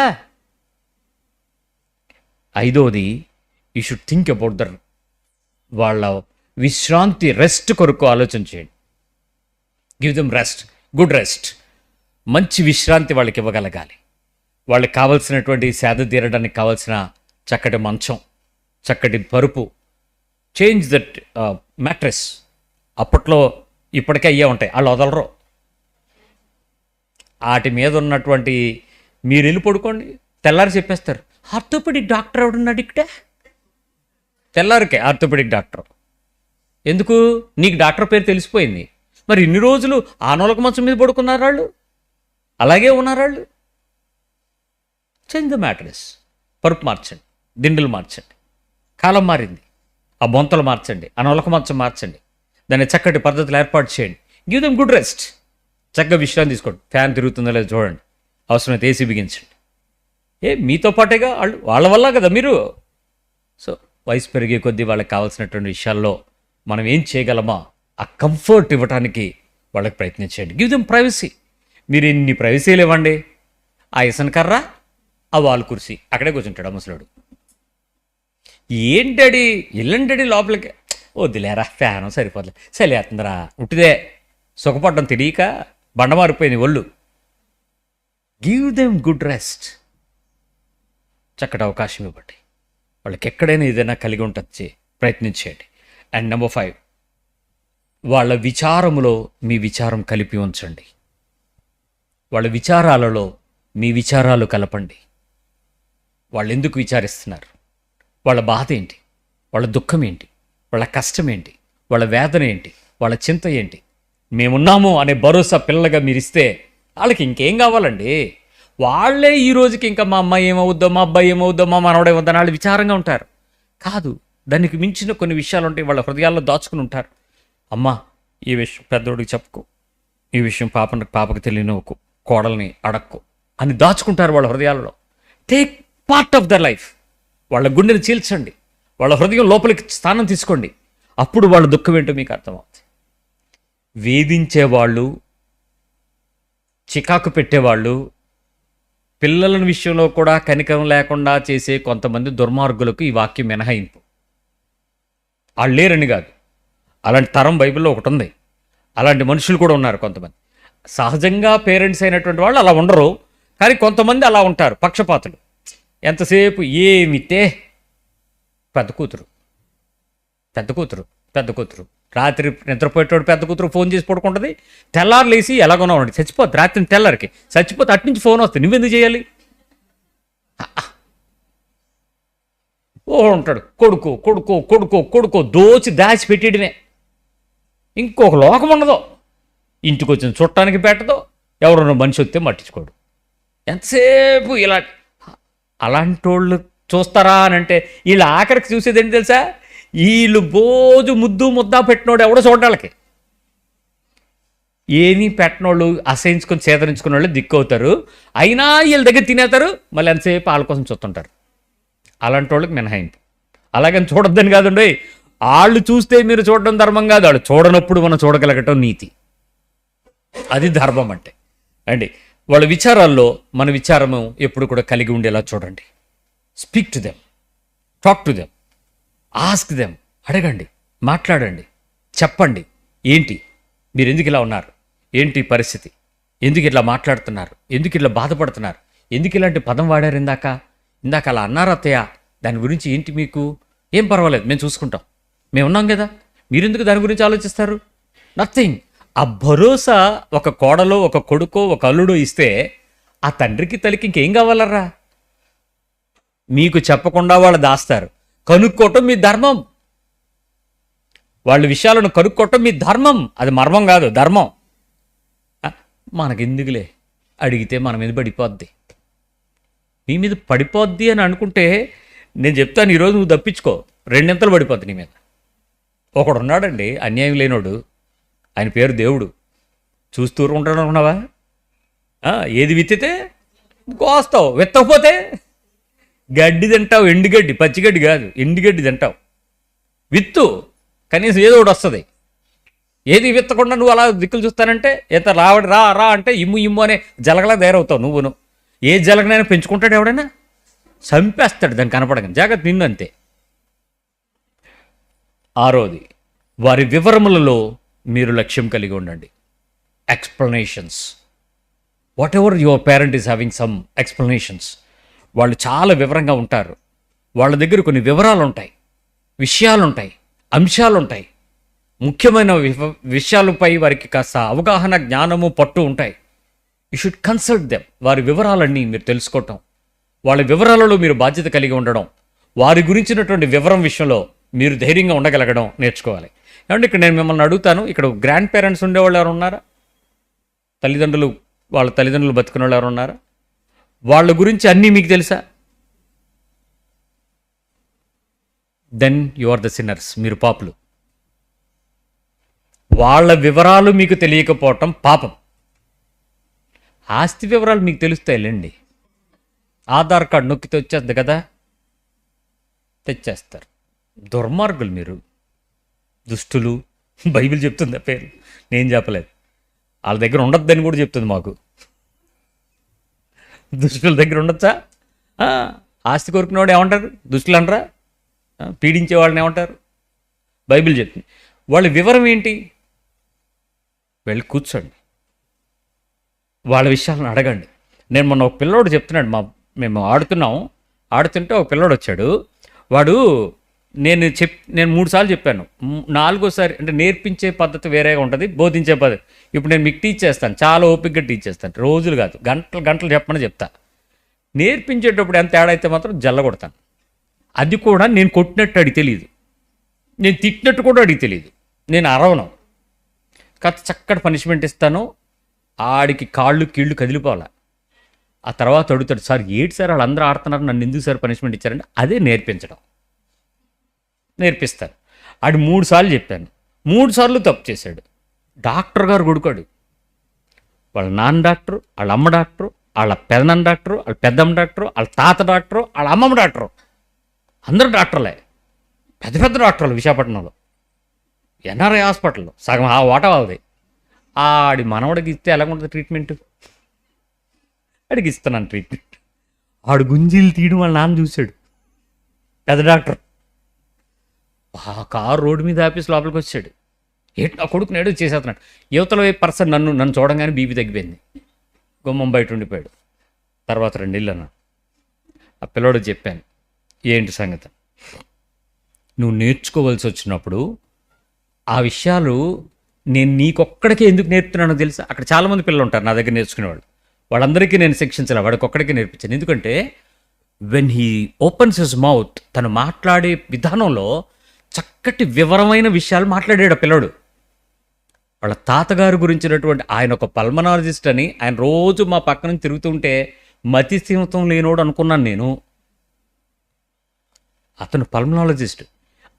ఐదోది, యూ షుడ్ థింక్ అబౌట్ వాళ్ళ విశ్రాంతి, రెస్ట్ కొరకు ఆలోచన చేయండి. Give them rest, good rest. మంచి విశ్రాంతి వాళ్ళకి ఇవ్వగలగాలి. వాళ్ళకి కావలసినటువంటి సేద తీరడానికి కావాల్సిన చక్కటి మంచం, చక్కటి పరుపు, చేంజ్ దట్ మ్యాట్రెస్. అప్పట్లో ఇప్పటికే అయ్యే ఉంటాయి, వాళ్ళు వదలరు. వాటి మీద ఉన్నటువంటి మీరు వెళ్ళి పడుకోండి, తెల్లారి చెప్పేస్తారు ఆర్థోపెడిక్ డాక్టర్ ఎవడున్నాడు ఇక్కడ. తెల్లారికే ఆర్థోపెడిక్ డాక్టర్. ఎందుకు? నీకు డాక్టర్ పేరు తెలిసిపోయింది. మరి ఇన్ని రోజులు ఆనోలక మంచం మీద పడుకున్నారు వాళ్ళు, అలాగే ఉన్నారు వాళ్ళు. చేంజ్ ద మ్యాట్రెస్, పరుపు మార్చండి, దిండులు మార్చండి. కాలం మారింది, ఆ బొంతలు మార్చండి, ఆ నొలక మంచం మార్చండి, దాన్ని చక్కటి పద్ధతులు ఏర్పాటు చేయండి. Give them good rest. చక్కగా విశ్రాంతి తీసుకోండి. ఫ్యాన్ తిరుగుతుందో లేదో చూడండి, అవసరమైతే ఏసీ బిగించండి. మీతో పాటేగా వాళ్ళ వల్ల కదా మీరు. సో వయసు పెరిగే కొద్దీ వాళ్ళకి కావాల్సినటువంటి విషయాల్లో మనం ఏం చేయగలమా ఆ కంఫర్ట్ ఇవ్వడానికి వాళ్ళకి ప్రయత్నించండి. Give them privacy. మీరు ఎన్ని ప్రైవసీలు ఇవ్వండి. ఆ ఇసన్ కర్ర, ఆ వాల్ కుర్సీ, అక్కడే కూర్చుంటాడు ఆ ముసలాడు. ఏంటడి ఇల్లంటడి లోపలికి వద్దులేరా, ఫ్యాను సరిపోలే, చలివేస్తుందిరా, ఉట్టిదే సుఖపడ్డం తెలియక బండమారిపోయింది ఒళ్ళు. Give them good rest. చక్కటి అవకాశం ఇవ్వండి. వాళ్ళకి ఎక్కడైనా ఏదైనా కలిగి ఉంటుంది ప్రయత్నించేయండి. అండ్ నెంబర్ 5, వాళ్ళ విచారములో మీ విచారం కలిపి ఉంచండి. వాళ్ళ విచారాలలో మీ విచారాలు కలపండి. వాళ్ళు ఎందుకు విచారిస్తున్నారు, వాళ్ళ బాధ ఏంటి, వాళ్ళ దుఃఖం ఏంటి, వాళ్ళ కష్టం ఏంటి, వాళ్ళ వేదన ఏంటి, వాళ్ళ చింత ఏంటి, మేమున్నాము అనే భరోసా పిల్లలుగా మీరు ఇస్తే వాళ్ళకి ఇంకేం కావాలండి. వాళ్ళే ఈ రోజుకి ఇంకా మా అమ్మాయి ఏమవుద్దో, మా అబ్బాయి ఏమవుద్దో, మా మనవడు ఏమవుద్దో వాళ్ళు విచారంగా ఉంటారు. కాదు, దానికి మించిన కొన్ని విషయాలు ఉంటాయి, వాళ్ళ హృదయాల్లో దాచుకుని ఉంటారు. అమ్మా ఈ విషయం పెద్దోడికి చెప్పుకో, ఈ విషయం పాపకు తెలియనివ్వకు, కోడల్ని అడక్కు అని దాచుకుంటారు వాళ్ళ హృదయాలలో. Take part of the life. వాళ్ళ గుండెని చీల్చండి, వాళ్ళ హృదయం లోపలికి స్థానం తీసుకోండి. అప్పుడు వాళ్ళ దుఃఖం ఏంటో మీకు అర్థమవుతుంది. వేధించేవాళ్ళు, చికాకు పెట్టేవాళ్ళు, పిల్లల విషయంలో కూడా కనికరం లేకుండా చేసే కొంతమంది దుర్మార్గులకు ఈ వాక్యం మినహాయింపు. వాళ్ళు లేరని కాదు, అలాంటి తరం బైబిల్లో ఒకటి ఉంది. అలాంటి మనుషులు కూడా ఉన్నారు కొంతమంది. సహజంగా పేరెంట్స్ అయినటువంటి వాళ్ళు అలా ఉండరు, కానీ కొంతమంది అలా ఉంటారు, పక్షపాతులు. ఎంతసేపు ఏమితే పెద్ద కూతురు రాత్రి నిద్రపోయేటోడు పెద్ద కూతురు ఫోన్ చేసి పడుకుంటుంది. తెల్లారు లేసి ఎలాగోనా ఉండి చచ్చిపోద్ది. రాత్రి తెల్లారికి చచ్చిపోతే అటు నుంచి ఫోన్ వస్తుంది, నువ్వెందుకు చేయాలి? ఉంటాడు కొడుకో దోచి దాచి పెట్టేయడమే. ఇంకొక లోకం ఉండదు. ఇంటికి వచ్చిన చుట్టానికి పెట్టదో, ఎవరన్నా మనిషి వస్తే మట్టించుకోడు. ఎంతసేపు అలాంటి వాళ్ళు చూస్తారా అని అంటే వీళ్ళు ఆఖరికి చూసేది ఏంటి తెలుసా? వీళ్ళు బోజు ముద్దా పెట్టినోడు ఎవడో చూడాలకి. ఏమీ పెట్టినోళ్ళు అసహించుకొని చేదరించుకున్న వాళ్ళు దిక్కు అవుతారు. అయినా వీళ్ళ దగ్గర తినేస్తారు, మళ్ళీ ఎంతసేపు వాళ్ళ కోసం చూస్తుంటారు. అలాంటి వాళ్ళకి మినహాయింపు. అలాగని చూడొద్దని కాదండి, వాళ్ళు చూస్తే మీరు చూడడం ధర్మం కాదు, వాళ్ళు చూడనప్పుడు మనం చూడగలగటం నీతి. అది ధర్మం అంటే అండి. వాళ్ళ విచారాల్లో మన విచారము ఎప్పుడు కూడా కలిగి ఉండేలా చూడండి. Speak to them, talk to them, ask them. అడగండి, మాట్లాడండి, చెప్పండి. ఏంటి మీరు ఎందుకు ఇలా ఉన్నారు, ఏంటి పరిస్థితి, ఎందుకు ఇట్లా మాట్లాడుతున్నారు, ఎందుకు ఇట్లా బాధపడుతున్నారు, ఎందుకు ఇలాంటి పదం వాడారు, ఇందాక అలా అన్నారు అత్తయ్య, దాని గురించి ఏంటి మీకు? ఏం పర్వాలేదు, మేము చూసుకుంటాం, మేము ఉన్నాం కదా, మీరెందుకు దాని గురించి ఆలోచిస్తారు? నథింగ్. ఆ భరోసా ఒక కోడలో, ఒక కొడుకో, ఒక అల్లుడో ఇస్తే ఆ తండ్రికి తల్లికి ఇంకేం కావాలరా? మీకు చెప్పకుండా వాళ్ళు దాస్తారు. కనుక్కోవటం మీ ధర్మం. వాళ్ళ విషయాలను కనుక్కోవటం మీ ధర్మం. అది మర్మం కాదు, ధర్మం. మనకెందుకులే, అడిగితే మన మీద పడిపోద్ది. నీ మీద పడిపోద్ది అని అనుకుంటే నేను చెప్తాను, ఈరోజు నువ్వు తప్పించుకో, రెండింతలు పడిపోద్ది నీ మీద. ఒకడు ఉన్నాడండి అన్యాయం లేనోడు, ఆయన పేరు దేవుడు. చూస్తూ ఉంటాడు అనుకున్నావా? ఏది విత్తితే కోస్తావు, విత్తకపోతే గడ్డి తింటావు. ఎండుగడ్డి, పచ్చిగడ్డి కాదు, ఎండుగడ్డి తింటావు. విత్తు, కనీసం ఏదో ఒకటి వస్తుంది. ఏది విత్తకుండా నువ్వు అలా దిక్కులు చూస్తానంటే ఎంత రావడి రా రా అంటే ఇమ్ము ఇమ్ము అనే జలగలా తయారవుతావు నువ్వును. ఏ జలగనైనా పెంచుకుంటాడు ఎవడైనా? చంపేస్తాడు దాన్ని కనపడగానే. జాగ్రత్త, నిన్ను అంతే. ఆరోది, వారి వివరములలో మీరు లక్ష్యం కలిగి ఉండండి. Explanations. What ever your parent is having some explanations. వాళ్ళు చాలా వివరంగా ఉంటారు. వాళ్ళ దగ్గర కొన్ని వివరాలు ఉంటాయి, విషయాలు ఉంటాయి, అంశాలు ఉంటాయి. ముఖ్యమైన విషయాలపై వారికి కాస్త అవగాహన, జ్ఞానము, పట్టు ఉంటాయి. You should consult them. వారి వివరాలన్నీ మీరు తెలుసుకోవటం, వాళ్ళ వివరాలలో మీరు బాధ్యత కలిగి ఉండడం, వారి గురించినటువంటి వివరం విషయంలో మీరు ధైర్యంగా ఉండగలగడం నేర్చుకోవాలి. ఏమంటే ఇక్కడ నేను మిమ్మల్ని అడుగుతాను, ఇక్కడ గ్రాండ్ పేరెంట్స్ ఉండేవాళ్ళు ఎవరు ఉన్నారా? వాళ్ళ తల్లిదండ్రులు బతుకున్న వాళ్ళు ఎవరు ఉన్నారా? వాళ్ళ గురించి అన్నీ మీకు తెలుసా? Then you are the sinners. మీరు పాపులు. వాళ్ళ వివరాలు మీకు తెలియకపోవటం పాపం. ఆస్తి వివరాలు మీకు తెలుస్తాయిలేండి. ఆధార్ కార్డు నొక్కితే వచ్చేస్తుంది కదా, తెచ్చేస్తారు. దుర్మార్గులు మీరు, దుష్టులు. బైబిల్ చెప్తుంది పేరు, నేను చెప్పలేదు. వాళ్ళ దగ్గర ఉండొద్దని కూడా చెప్తుంది మాకు. దుష్టుల దగ్గర ఉండొచ్చా? ఆస్తి కోరుకునేవాడు ఏమంటారు? దుష్టులు అనరా? పీడించే వాళ్ళని ఏమంటారు? బైబిల్ చెప్తుంది. వాళ్ళ వివరం ఏంటి? వెళ్ళి కూర్చోండి, వాళ్ళ విషయాలను అడగండి. నేను మొన్న ఒక పిల్లోడు చెప్తున్నాడు, మేము ఆడుతుంటే ఒక పిల్లోడు వచ్చాడు. వాడు నేను 3 సార్లు చెప్పాను, 4వసారి అంటే నేర్పించే పద్ధతి వేరేగా ఉంటుంది, బోధించే పద్ధతి. ఇప్పుడు నేను మీకు టీచ్ చేస్తాను, చాలా ఓపికగా టీచ్ చేస్తాను. రోజులు కాదు, గంటలు చెప్పమని చెప్తా. నేర్పించేటప్పుడు ఎంత తేడా అయితే మాత్రం జల్ల కొడతాను. అది కూడా నేను కొట్టినట్టు అడిగి తెలియదు, నేను తిట్టినట్టు కూడా అడిగి తెలియదు. నేను అరవను, కాస్త చక్కటి పనిష్మెంట్ ఇస్తాను. ఆడికి కాళ్ళు కీళ్ళు కదిలిపోవాల. ఆ తర్వాత అడుగుతాడు, సార్ ఏంటి సార్ వాళ్ళందరూ ఆడుతున్నారు, నన్ను ఎందుకు సార్ పనిష్మెంట్ ఇచ్చారంటే అదే నేర్పించడం. నేర్పిస్తాను. ఆడు 3 సార్లు చెప్పాను, 3 సార్లు తప్పు చేశాడు. డాక్టర్ గారు కొడుకాడు. వాళ్ళ నాన్న డాక్టరు, వాళ్ళ అమ్మ డాక్టరు, వాళ్ళ పెదనాన్న డాక్టరు, వాళ్ళ పెద్దమ్మ డాక్టరు, వాళ్ళ తాత డాక్టరు, వాళ్ళ అమ్మమ్మ డాక్టరు. అందరూ డాక్టర్లే, పెద్ద పెద్ద డాక్టర్లు. విశాఖపట్నంలో ఎన్ఆర్ఐ హాస్పిటల్లో సగం ఆ వాటా వాళ్ళది. ఆడి మనవడికి ఇస్తే ఎలాగుంటుంది ట్రీట్మెంట్? అడిగి ఇస్తున్నాను ట్రీట్మెంట్. ఆడు గుంజీలు తీయడం వాళ్ళ నాన్న చూశాడు, పెద్ద డాక్టర్. ఆ కారు రోడ్డు మీద ఆఫీస్ లోపలికి వచ్చాడు. ఏంటి నా కొడుకు నేడు చేసేస్తున్నాడు. యువతలో పర్సన్ నన్ను చూడంగానే బీపీ తగ్గిపోయింది. గుమ్మం బయట ఉండిపోయాడు. తర్వాత 2 ఇళ్ళు అన్నాడు. ఆ పిల్లోడు చెప్పాను, ఏంటి సంగతి? నువ్వు నేర్చుకోవాల్సి వచ్చినప్పుడు ఆ విషయాలు నేను నీకొక్కడికే ఎందుకు నేర్పుతున్నానో తెలుసా? అక్కడ చాలామంది పిల్లలు ఉంటారు నా దగ్గర నేర్చుకునేవాళ్ళు. వాళ్ళందరికీ నేను శిక్షించాలి, వాడికి ఒక్కడికే నేర్పించాను. ఎందుకంటే when he opens his mouth, తను మాట్లాడే విధానంలో చక్కటి వివరమైన విషయాలు మాట్లాడాడు ఆ పిల్లడు. వాళ్ళ తాతగారు గురించినటువంటి, ఆయన ఒక పల్మనాలజిస్ట్ అని, ఆయన రోజు మా పక్క నుంచి తిరుగుతుంటే మతి స్థిమితం లేనోడు అనుకున్నాను నేను. అతను పల్మనాలజిస్ట్.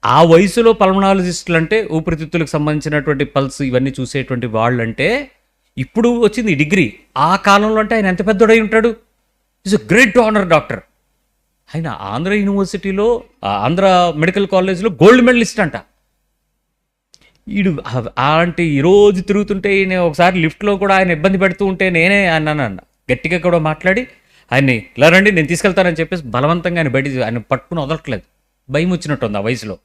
ఆ వయసులో పల్మనాలజిస్టులు అంటే ఊపిరితిత్తులకు సంబంధించినటువంటి పల్స్ ఇవన్నీ చూసేటువంటి వాళ్ళు అంటే, ఇప్పుడు వచ్చింది డిగ్రీ. ఆ కాలంలో అంటే ఆయన ఎంత పెద్దోడై ఉంటాడు? Is a great honour doctor. ఆయన ఆంధ్ర యూనివర్సిటీలో, ఆంధ్ర మెడికల్ కాలేజ్లో గోల్డ్ మెడలిస్ట్ అంట. ఈడు అలాంటి ఈరోజు తిరుగుతుంటే నేను ఒకసారి లిఫ్ట్లో కూడా ఆయన ఇబ్బంది పెడుతూ ఉంటే నేనే అన్నాను, గట్టిగా కూడా మాట్లాడి ఆయన్ని ఇలా రండి నేను తీసుకెళ్తానని చెప్పేసి బలవంతంగా ఆయన పట్టుకుని వదలట్లేదు. భయం వచ్చినట్టుంది ఆ వయసులో.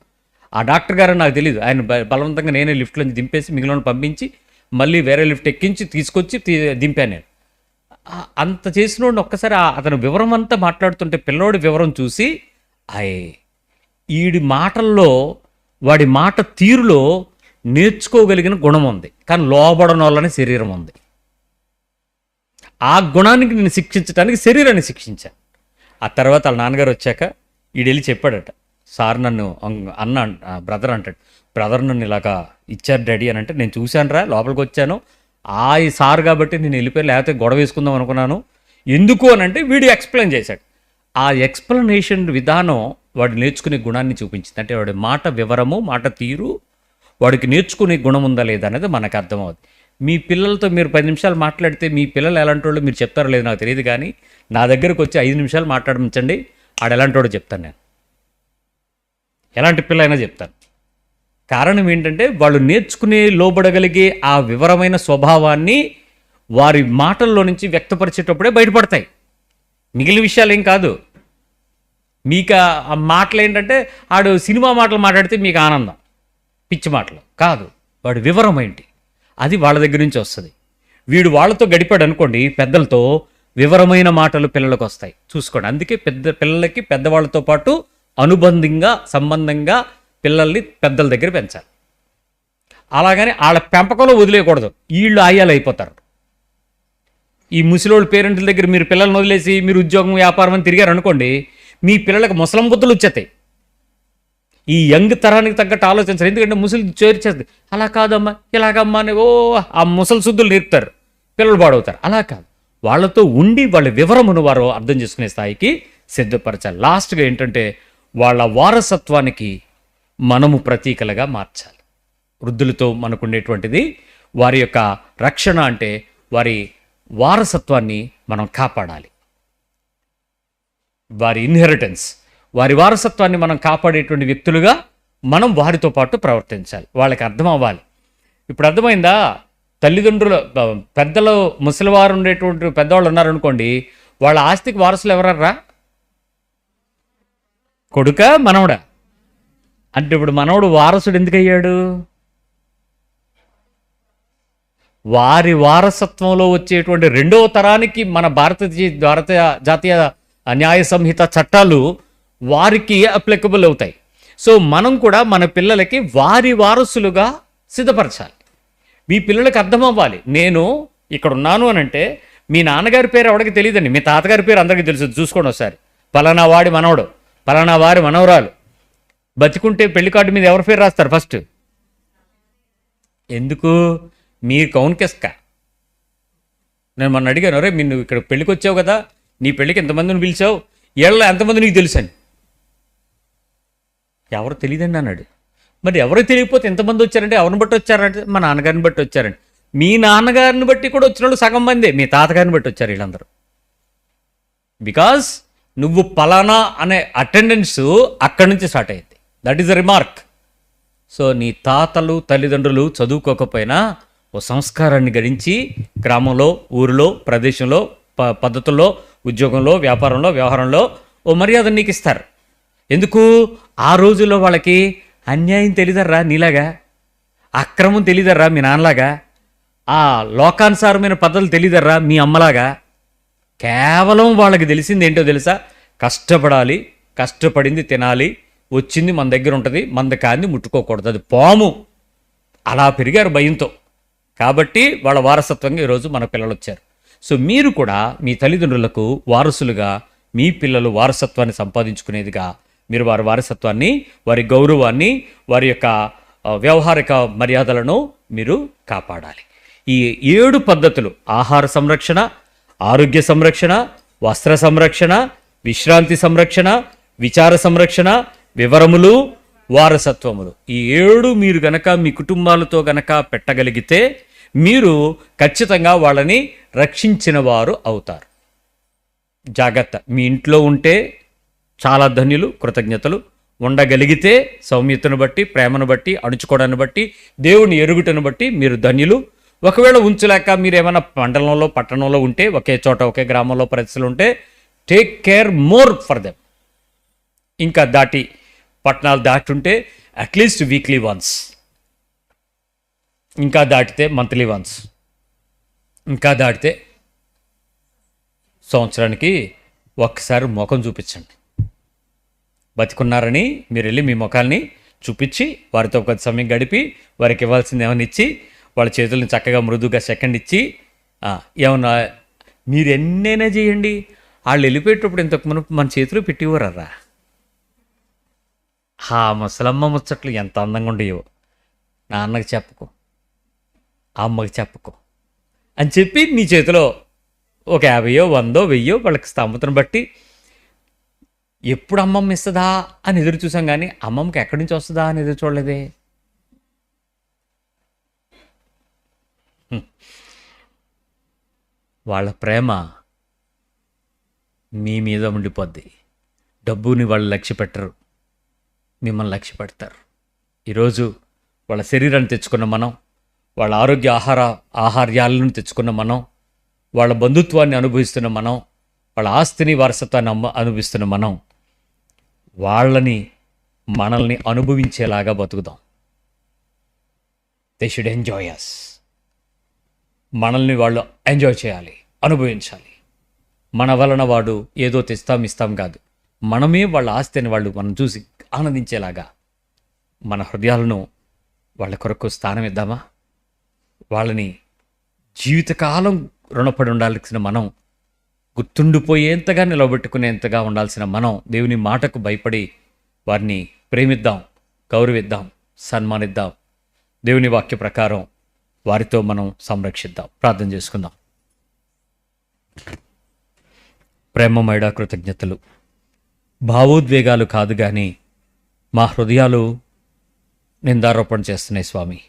ఆ డాక్టర్ గారు నాకు తెలియదు, ఆయన బలవంతంగా నేనే లిఫ్ట్లో దింపేసి మిగిలిన పంపించి మళ్ళీ వేరే లిఫ్ట్ ఎక్కించి తీసుకొచ్చి దింపాను నేను. అంత చేసినోడిని ఒక్కసారి అతను వివరం అంతా మాట్లాడుతుంటే పిల్లోడి వివరం చూసి ఈడి మాటల్లో, వాడి మాట తీరులో నేర్చుకోగలిగిన గుణం ఉంది, కానీ లోబడన వల్లనే శరీరం ఉంది. ఆ గుణానికి నేను శిక్షించడానికి శరీరాన్ని శిక్షించాను. ఆ తర్వాత వాళ్ళ నాన్నగారు వచ్చాక ఈడెళ్ళి చెప్పాడట, సార్ నన్ను అన్న బ్రదర్ అంటాడు, బ్రదర్ నన్ను ఇలాగా ఇచ్చారు డాడీ అని అంటే, నేను చూశాను లోపలికి వచ్చాను, ఈ సార్ కాబట్టి నేను వెళ్ళిపోయి, లేకపోతే గొడవ వేసుకుందాం అనుకున్నాను. ఎందుకు అని అంటే వీడు ఎక్స్ప్లెయిన్ చేశాడు. ఆ ఎక్స్ప్లెనేషన్ విధానం వాడు నేర్చుకునే గుణాన్ని చూపించింది. అంటే వాడి మాట వివరము, మాట తీరు, వాడికి నేర్చుకునే గుణం ఉందా లేదా అనేది మనకు అర్థమవుతుంది. మీ పిల్లలతో మీరు 10 నిమిషాలు మాట్లాడితే మీ పిల్లలు ఎలాంటి వాళ్ళు మీరు చెప్తారో లేదు నాకు తెలియదు, కానీ నా దగ్గరకు వచ్చి 5 నిమిషాలు మాట్లాడించండి, ఆడు ఎలాంటి వాడో చెప్తాను నేను, ఎలాంటి పిల్లైనా చెప్తాను. కారణం ఏంటంటే వాళ్ళు నేర్చుకునే లోబడగలిగే ఆ వివరమైన స్వభావాన్ని వారి మాటల్లో నుంచి వ్యక్తపరిచేటప్పుడే బయటపడతాయి. మిగిలిన విషయాలు ఏం కాదు. మీకు ఆ మాటలు ఏంటంటే ఆడు సినిమా మాటలు మాట్లాడితే మీకు ఆనందం, పిచ్చి మాటలు కాదు, వాడి వివరం ఏంటి అది వాళ్ళ దగ్గర నుంచి వస్తుంది. వీడు వాళ్ళతో గడిపాడు అనుకోండి, పెద్దలతో, వివరమైన మాటలు పిల్లలకు వస్తాయి. చూసుకోండి, అందుకే పిల్లలకి పెద్దవాళ్ళతో పాటు అనుబంధంగా సంబంధంగా పిల్లల్ని పెద్దల దగ్గర పెంచాలి. అలాగని వాళ్ళ పెంపకంలో వదిలేయకూడదు, వీళ్ళు ఆయాలు అయిపోతారు. ఈ ముసలోళ్ళ పేరెంట్ల దగ్గర మీరు పిల్లల్ని వదిలేసి మీరు ఉద్యోగం వ్యాపారం అని తిరిగారు అనుకోండి, మీ పిల్లలకు ముసలం బుద్ధులు వచ్చేస్తాయి. ఈ యంగ్ తరానికి తగ్గట్టు ఆలోచించారు. ఎందుకంటే ముసలి చేర్చేస్తుంది, అలా కాదమ్మా ఇలాగమ్మా అని ఆ ముసలి శుద్ధులు నేర్పుతారు, పిల్లలు పాడవుతారు. అలా కాదు, వాళ్ళతో ఉండి వాళ్ళ వివరమును వారు అర్థం చేసుకునే స్థాయికి సిద్ధపరచాలి. లాస్ట్గా ఏంటంటే వాళ్ళ వారసత్వానికి మనము ప్రతీకలుగా మార్చాలి. వృద్ధులతో మనకుండేటువంటిది వారి యొక్క రక్షణ, అంటే వారి వారసత్వాన్ని మనం కాపాడాలి. వారి ఇన్హెరిటెన్స్, వారి వారసత్వాన్ని మనం కాపాడేటువంటి వ్యక్తులుగా మనం వారితో పాటు ప్రవర్తించాలి. వాళ్ళకి అర్థం అవ్వాలి. ఇప్పుడు అర్థమైందా? తల్లిదండ్రులు పెద్దలు ముసలివారు ఉండేటువంటి పెద్దవాళ్ళు ఉన్నారనుకోండి, వాళ్ళ ఆస్తికి వారసులు ఎవరర్రా? కొడుక మనవడా? అంటే ఇప్పుడు మనవడు వారసుడు ఎందుకు అయ్యాడు? వారి వారసత్వంలో వచ్చేటువంటి రెండవ తరానికి మన భారతీయ జాతీయ న్యాయ సంహిత చట్టాలు వారికి అప్లికబుల్ అవుతాయి. సో మనం కూడా మన పిల్లలకి వారి వారసులుగా సిద్ధపరచాలి. మీ పిల్లలకి అర్థం అవ్వాలి, నేను ఇక్కడ ఉన్నాను అని అంటే మీ నాన్నగారి పేరు ఎవరికి తెలియదండి, మీ తాతగారి పేరు అందరికీ తెలుసు. చూసుకోండి ఒకసారి, పలానా వాడి మనవడు, పలానా వారి మనవరాలు. బతికుంటే పెళ్లి కార్డు మీద ఎవరి పేరు రాస్తారు ఫస్ట్? ఎందుకు? మీరు కౌన్కెస్కా. నేను మొన్న అడిగాను, రే నువ్వు ఇక్కడ పెళ్ళికి వచ్చావు కదా, నీ పెళ్ళికి ఎంతమందిని పిలిచావు, ఏళ్ళలో ఎంతమంది నీకు తెలుసు అని. ఎవరు తెలియదండి అన్నాడు. మరి ఎవరు తెలియకపోతే ఎంతమంది వచ్చారంటే ఎవరిని బట్టి వచ్చారంటే మా నాన్నగారిని బట్టి వచ్చారండి. మీ నాన్నగారిని బట్టి కూడా వచ్చిన వాళ్ళు సగం మందే మీ తాతగారిని బట్టి వచ్చారు వీళ్ళందరూ. బికాస్ నువ్వు పలానా అనే అటెండెన్స్ అక్కడి నుంచి స్టార్ట్ అయ్యింది. That is the remark. So నీ తాతలు తల్లిదండ్రులు చదువుకోకపోయినా ఓ సంస్కారాన్ని గడించి గ్రామంలో, ఊరిలో, ప్రదేశంలో, పద్ధతుల్లో, ఉద్యోగంలో, వ్యాపారంలో, వ్యవహారంలో ఓ మర్యాద నీకు ఇస్తారు. ఎందుకు? ఆ రోజుల్లో వాళ్ళకి అన్యాయం తెలియదర్రా నీలాగా, అక్రమం తెలియదర్రా మీ నాన్నలాగా, ఆ లోకానుసారమైన పద్ధతులు తెలియదర్రా మీ అమ్మలాగా. కేవలం వాళ్ళకి తెలిసింది ఏంటో తెలుసా? కష్టపడాలి, కష్టపడింది తినాలి, వచ్చింది మన దగ్గర ఉంటుంది, మంద కాంది ముట్టుకోకూడదు, అది పాము. అలా పెరిగారు భయంతో. కాబట్టి వాళ్ళ వారసత్వంగా ఈరోజు మన పిల్లలు వచ్చారు. సో మీరు కూడా మీ తల్లిదండ్రులకు వారసులుగా, మీ పిల్లలు వారసత్వాన్ని సంపాదించుకునేదిగా మీరు వారి వారసత్వాన్ని, వారి గౌరవాన్ని, వారి యొక్క వ్యవహారిక మర్యాదలను మీరు కాపాడాలి. ఈ 7 పద్ధతులు, ఆహార సంరక్షణ, ఆరోగ్య సంరక్షణ, వస్త్ర సంరక్షణ, విశ్రాంతి సంరక్షణ, విచార సంరక్షణ, వివరములు, వారసత్వములు, ఈ 7 మీరు గనక మీ కుటుంబాలతో గనక పెట్టగలిగితే మీరు ఖచ్చితంగా వాళ్ళని రక్షించిన వారు అవుతారు. జాగ్రత్త. మీ ఇంట్లో ఉంటే చాలా ధన్యులు, కృతజ్ఞతలు. ఉండగలిగితే సౌమ్యతను బట్టి, ప్రేమను బట్టి, అణుచుకోవడాన్ని బట్టి, దేవుని ఎరుగుటను బట్టి మీరు ధన్యులు. ఒకవేళ ఉంచలేక మీరు ఏమైనా మండలంలో, పట్టణంలో ఉంటే, ఒకే చోట ఒకే గ్రామంలో పరిస్థితులు ఉంటే, take care more for them. ఇంకా దాటి పట్టణాలు దాటుంటే అట్లీస్ట్ వీక్లీ వన్స్, ఇంకా దాటితే మంత్లీ వన్స్, ఇంకా దాటితే సంవత్సరానికి ఒక్కసారి ముఖం చూపించండి. బతికున్నారని మీరు వెళ్ళి మీ ముఖాన్ని చూపించి వారితో కొద్ది సమయం గడిపి వారికి ఇవ్వాల్సింది ఏమైనా ఇచ్చి వాళ్ళ చేతులను చక్కగా మృదువుగా సెకండ్ ఇచ్చి ఏమన్నా మీరు ఎన్నైనా చేయండి, వాళ్ళు వెళ్ళిపోయేటప్పుడు ఇంతకు మునుపు మన చేతిలో పెట్టివ్వరరా. ఆ ముసలమ్మ ముచ్చట్లు ఎంత అందంగా ఉండేవో. నాన్నకి చెప్పుకో, అమ్మకి చెప్పుకో అని చెప్పి నీ చేతిలో ఒక 50, 100, 1000 వాళ్ళకి స్తోమతను బట్టి ఎప్పుడు అమ్మమ్మ ఇస్తుందా అని ఎదురు చూసాం, కానీ అమ్మమ్మకి ఎక్కడి నుంచి వస్తుందా అని ఎదురు చూడలేదే. వాళ్ళ ప్రేమ మీ మీద ఉండిపోద్ది. డబ్బుని వాళ్ళు లక్ష్య పెట్టరు, మిమ్మల్ని లక్ష్య పెడతారు. ఈరోజు వాళ్ళ శరీరాన్ని తెచ్చుకున్న మనం, వాళ్ళ ఆరోగ్య ఆహార్యాలను తెచ్చుకున్న మనం, వాళ్ళ బంధుత్వాన్ని అనుభవిస్తున్న మనం, వాళ్ళ ఆస్తిని వారసత్వాన్ని అనుభవిస్తున్న మనం, వాళ్ళని మనల్ని అనుభవించేలాగా బతుకుదాం. దే షుడ్ ఎంజాయ్ అస్. మనల్ని వాళ్ళు ఎంజాయ్ చేయాలి, అనుభవించాలి. మన వలన వాడు ఏదో ఇస్తాం కాదు, మనమే వాళ్ళ ఆస్తిని వాళ్ళు మనం చూసి ఆనందించేలాగా మన హృదయాలను వాళ్ళ కొరకు స్థానం ఇద్దామా? వాళ్ళని జీవితకాలం రుణపడి ఉండాల్సిన మనం, గుర్తుండిపోయేంతగా నిలబెట్టుకునేంతగా ఉండాల్సిన మనం, దేవుని మాటకు భయపడి వారిని ప్రేమిద్దాం, గౌరవిద్దాం, సన్మానిద్దాం. దేవుని వాక్య ప్రకారం వారితో మనం సంరక్షిద్దాం. ప్రార్థన చేసుకుందాం. ప్రేమమయడా కృతజ్ఞతలు. భావోద్వేగాలు కాదు కానీ మా హృదయాలు నిందారోపణ చేస్తున్నాయి స్వామి.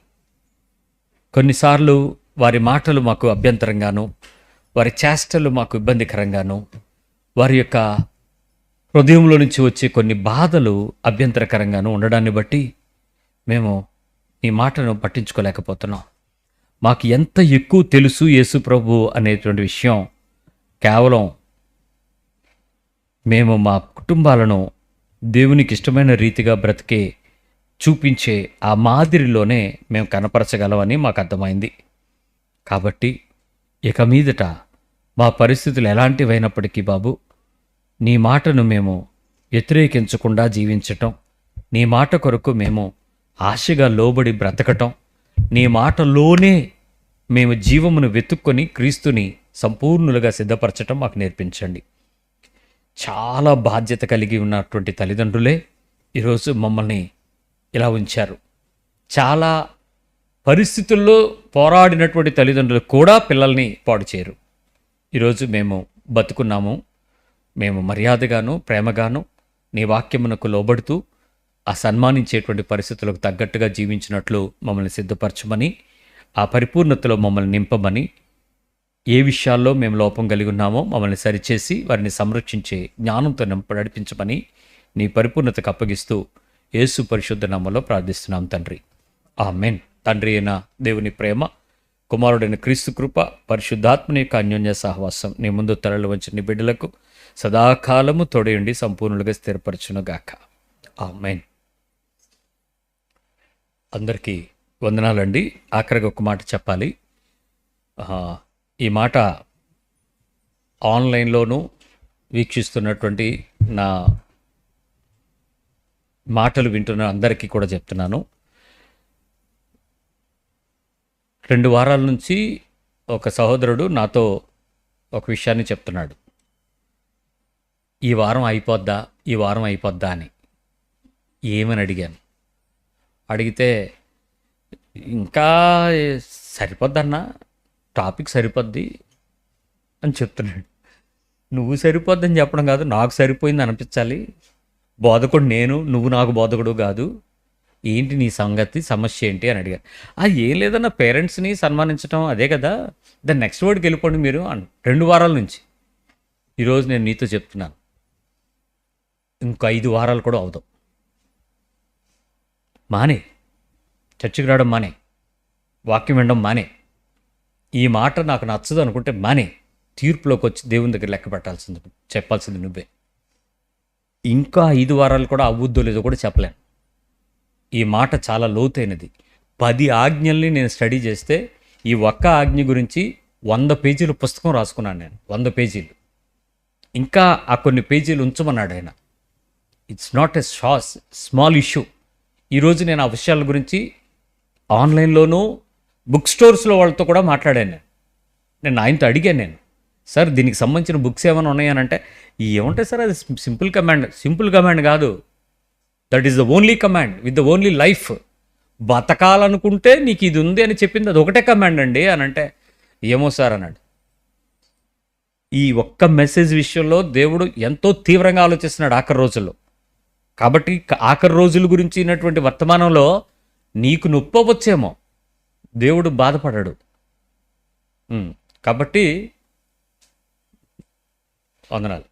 కొన్నిసార్లు వారి మాటలు మాకు అభ్యంతరంగాను, వారి చేష్టలు మాకు ఇబ్బందికరంగాను, వారి యొక్క హృదయంలో నుంచి వచ్చే కొన్ని బాధలు అభ్యంతరకరంగాను ఉండడాన్ని బట్టి మేము నీ మాటను పట్టించుకోలేకపోతున్నాం. మాకు ఎంత ఎక్కువ తెలుసు యేసు ప్రభు అనేటువంటి విషయం కేవలం మేము మా కుటుంబాలను దేవునికి ఇష్టమైన రీతిగా బ్రతికే చూపించే ఆ మాదిరిలోనే మేము కనపరచగలమని మాకు అర్థమైంది. కాబట్టి ఇక మీదట మా పరిస్థితులు ఎలాంటివైనప్పటికీ బాబు, నీ మాటను మేము వ్యతిరేకించకుండా జీవించటం, నీ మాట కొరకు మేము ఆశగా లోబడి బ్రతకటం, నీ మాటలోనే మేము జీవమును వెతుక్కొని క్రీస్తుని సంపూర్ణులుగా సిద్ధపరచటం మాకు నేర్పించండి. చాలా బాధ్యత కలిగి ఉన్నటువంటి తల్లిదండ్రులే ఈరోజు మమ్మల్ని ఇలా ఉంచారు. చాలా పరిస్థితుల్లో పోరాడినటువంటి తల్లిదండ్రులు కూడా పిల్లల్ని పాడు చేయరు. ఈరోజు మేము బతుకున్నాము. మేము మర్యాదగాను ప్రేమగాను నీ వాక్యమునకు లోబడుతూ ఆ సన్మానించేటువంటి పరిస్థితులకు తగ్గట్టుగా జీవించినట్లు మమ్మల్ని సిద్ధపరచమని, ఆ పరిపూర్ణతలో మమ్మల్ని నింపమని, ఏ విషయాల్లో మేము లోపం కలిగి ఉన్నామో మమ్మల్ని సరిచేసి వారిని సంరక్షించే జ్ఞానంతో నడిపించమని నీ పరిపూర్ణతకు అప్పగిస్తూ యేసు పరిశుద్ధ నామములో ప్రార్థిస్తున్నాం తండ్రి. ఆమేన్. తండ్రి అయిన దేవుని ప్రేమ, కుమారుడైన క్రీస్తు కృప, పరిశుద్ధాత్మని యొక్క అన్యోన్య సహవాసం నీ ముందు తలలు వంచిన నీ బిడ్డలకు సదాకాలము తోడయుండి సంపూర్ణులుగా స్థిరపరచునుగాక. ఆమేన్. అందరికీ వందనాలండి. ఆఖరిగా ఒక మాట చెప్పాలి. ఈ మాట ఆన్లైన్లోనూ వీక్షిస్తున్నటువంటి నా మాటలు వింటున్న అందరికీ కూడా చెప్తున్నాను. 2 వారాల నుంచి ఒక సహోదరుడు నాతో ఒక విషయాన్ని చెప్తున్నాడు. ఈ వారం అయిపోద్దా అని. ఏమని అడిగాను. అడిగితే ఇంకా సరిపోద్దన్నా, టాపిక్ సరిపోద్ది అని చెప్తున్నాడు. నువ్వు సరిపోద్దని చెప్పడం కాదు, నాకు సరిపోయింది అనిపించాలి. బోధకుడు నేను, నువ్వు నాకు బోధకుడు కాదు. ఏంటి నీ సంగతి, సమస్య ఏంటి అని అడిగాను. ఏం లేదన్నా, పేరెంట్స్ని సన్మానించడం అదే కదా, దాని నెక్స్ట్ వర్డ్కి వెళ్ళిపోండి మీరు అని 2 వారాల నుంచి. ఈరోజు నేను నీతో చెప్తున్నాను, ఇంకో 5 వారాలు కూడా అవుతాం. మానే, చర్చికి రావడం మానే, వాక్యం వినడం మానే, ఈ మాట నాకు నచ్చదు అనుకుంటే మానే, తీర్పులోకి వచ్చి దేవుని దగ్గర లెక్క పెట్టాల్సింది, చెప్పాల్సింది నువ్వే. ఇంకా 5 వారాలు కూడా అవ్వుద్దో లేదో కూడా చెప్పలేను. ఈ మాట చాలా లోతైనది. 10 ఆజ్ఞల్ని నేను స్టడీ చేస్తే ఈ ఒక్క ఆజ్ఞ గురించి 100 పేజీలు పుస్తకం రాసుకున్నాను నేను. 100 పేజీలు. ఇంకా ఆ కొన్ని పేజీలు ఉంచమన్నాడు ఆయన. It's not a small issue. ఈరోజు నేను ఆ విషయాల గురించి ఆన్లైన్లోనూ బుక్ స్టోర్స్లో వాళ్ళతో కూడా మాట్లాడాను. నేను ఆయనతో అడిగాను, నేను సార్ దీనికి సంబంధించిన బుక్స్ ఏమైనా ఉన్నాయనంటే ఏముంటాయి సార్, అది సింపుల్ కమాండ్ కాదు. That is the only command with the only life. బతకాలనుకుంటే నీకు ఇది ఉంది అని చెప్పింది అది ఒకటే కమాండ్ అండి అని అంటే, ఏమో సార్ అన్నాడు. ఈ ఒక్క మెసేజ్ విషయంలో దేవుడు ఎంతో తీవ్రంగా ఆలోచిస్తున్నాడు ఆఖరి రోజుల్లో. కాబట్టి ఆఖరి రోజుల గురించి ఉన్నటువంటి వర్తమానంలో నీకు నొప్పవచ్చేమో, దేవుడు బాధపడాడు. కాబట్టి వందనాలు.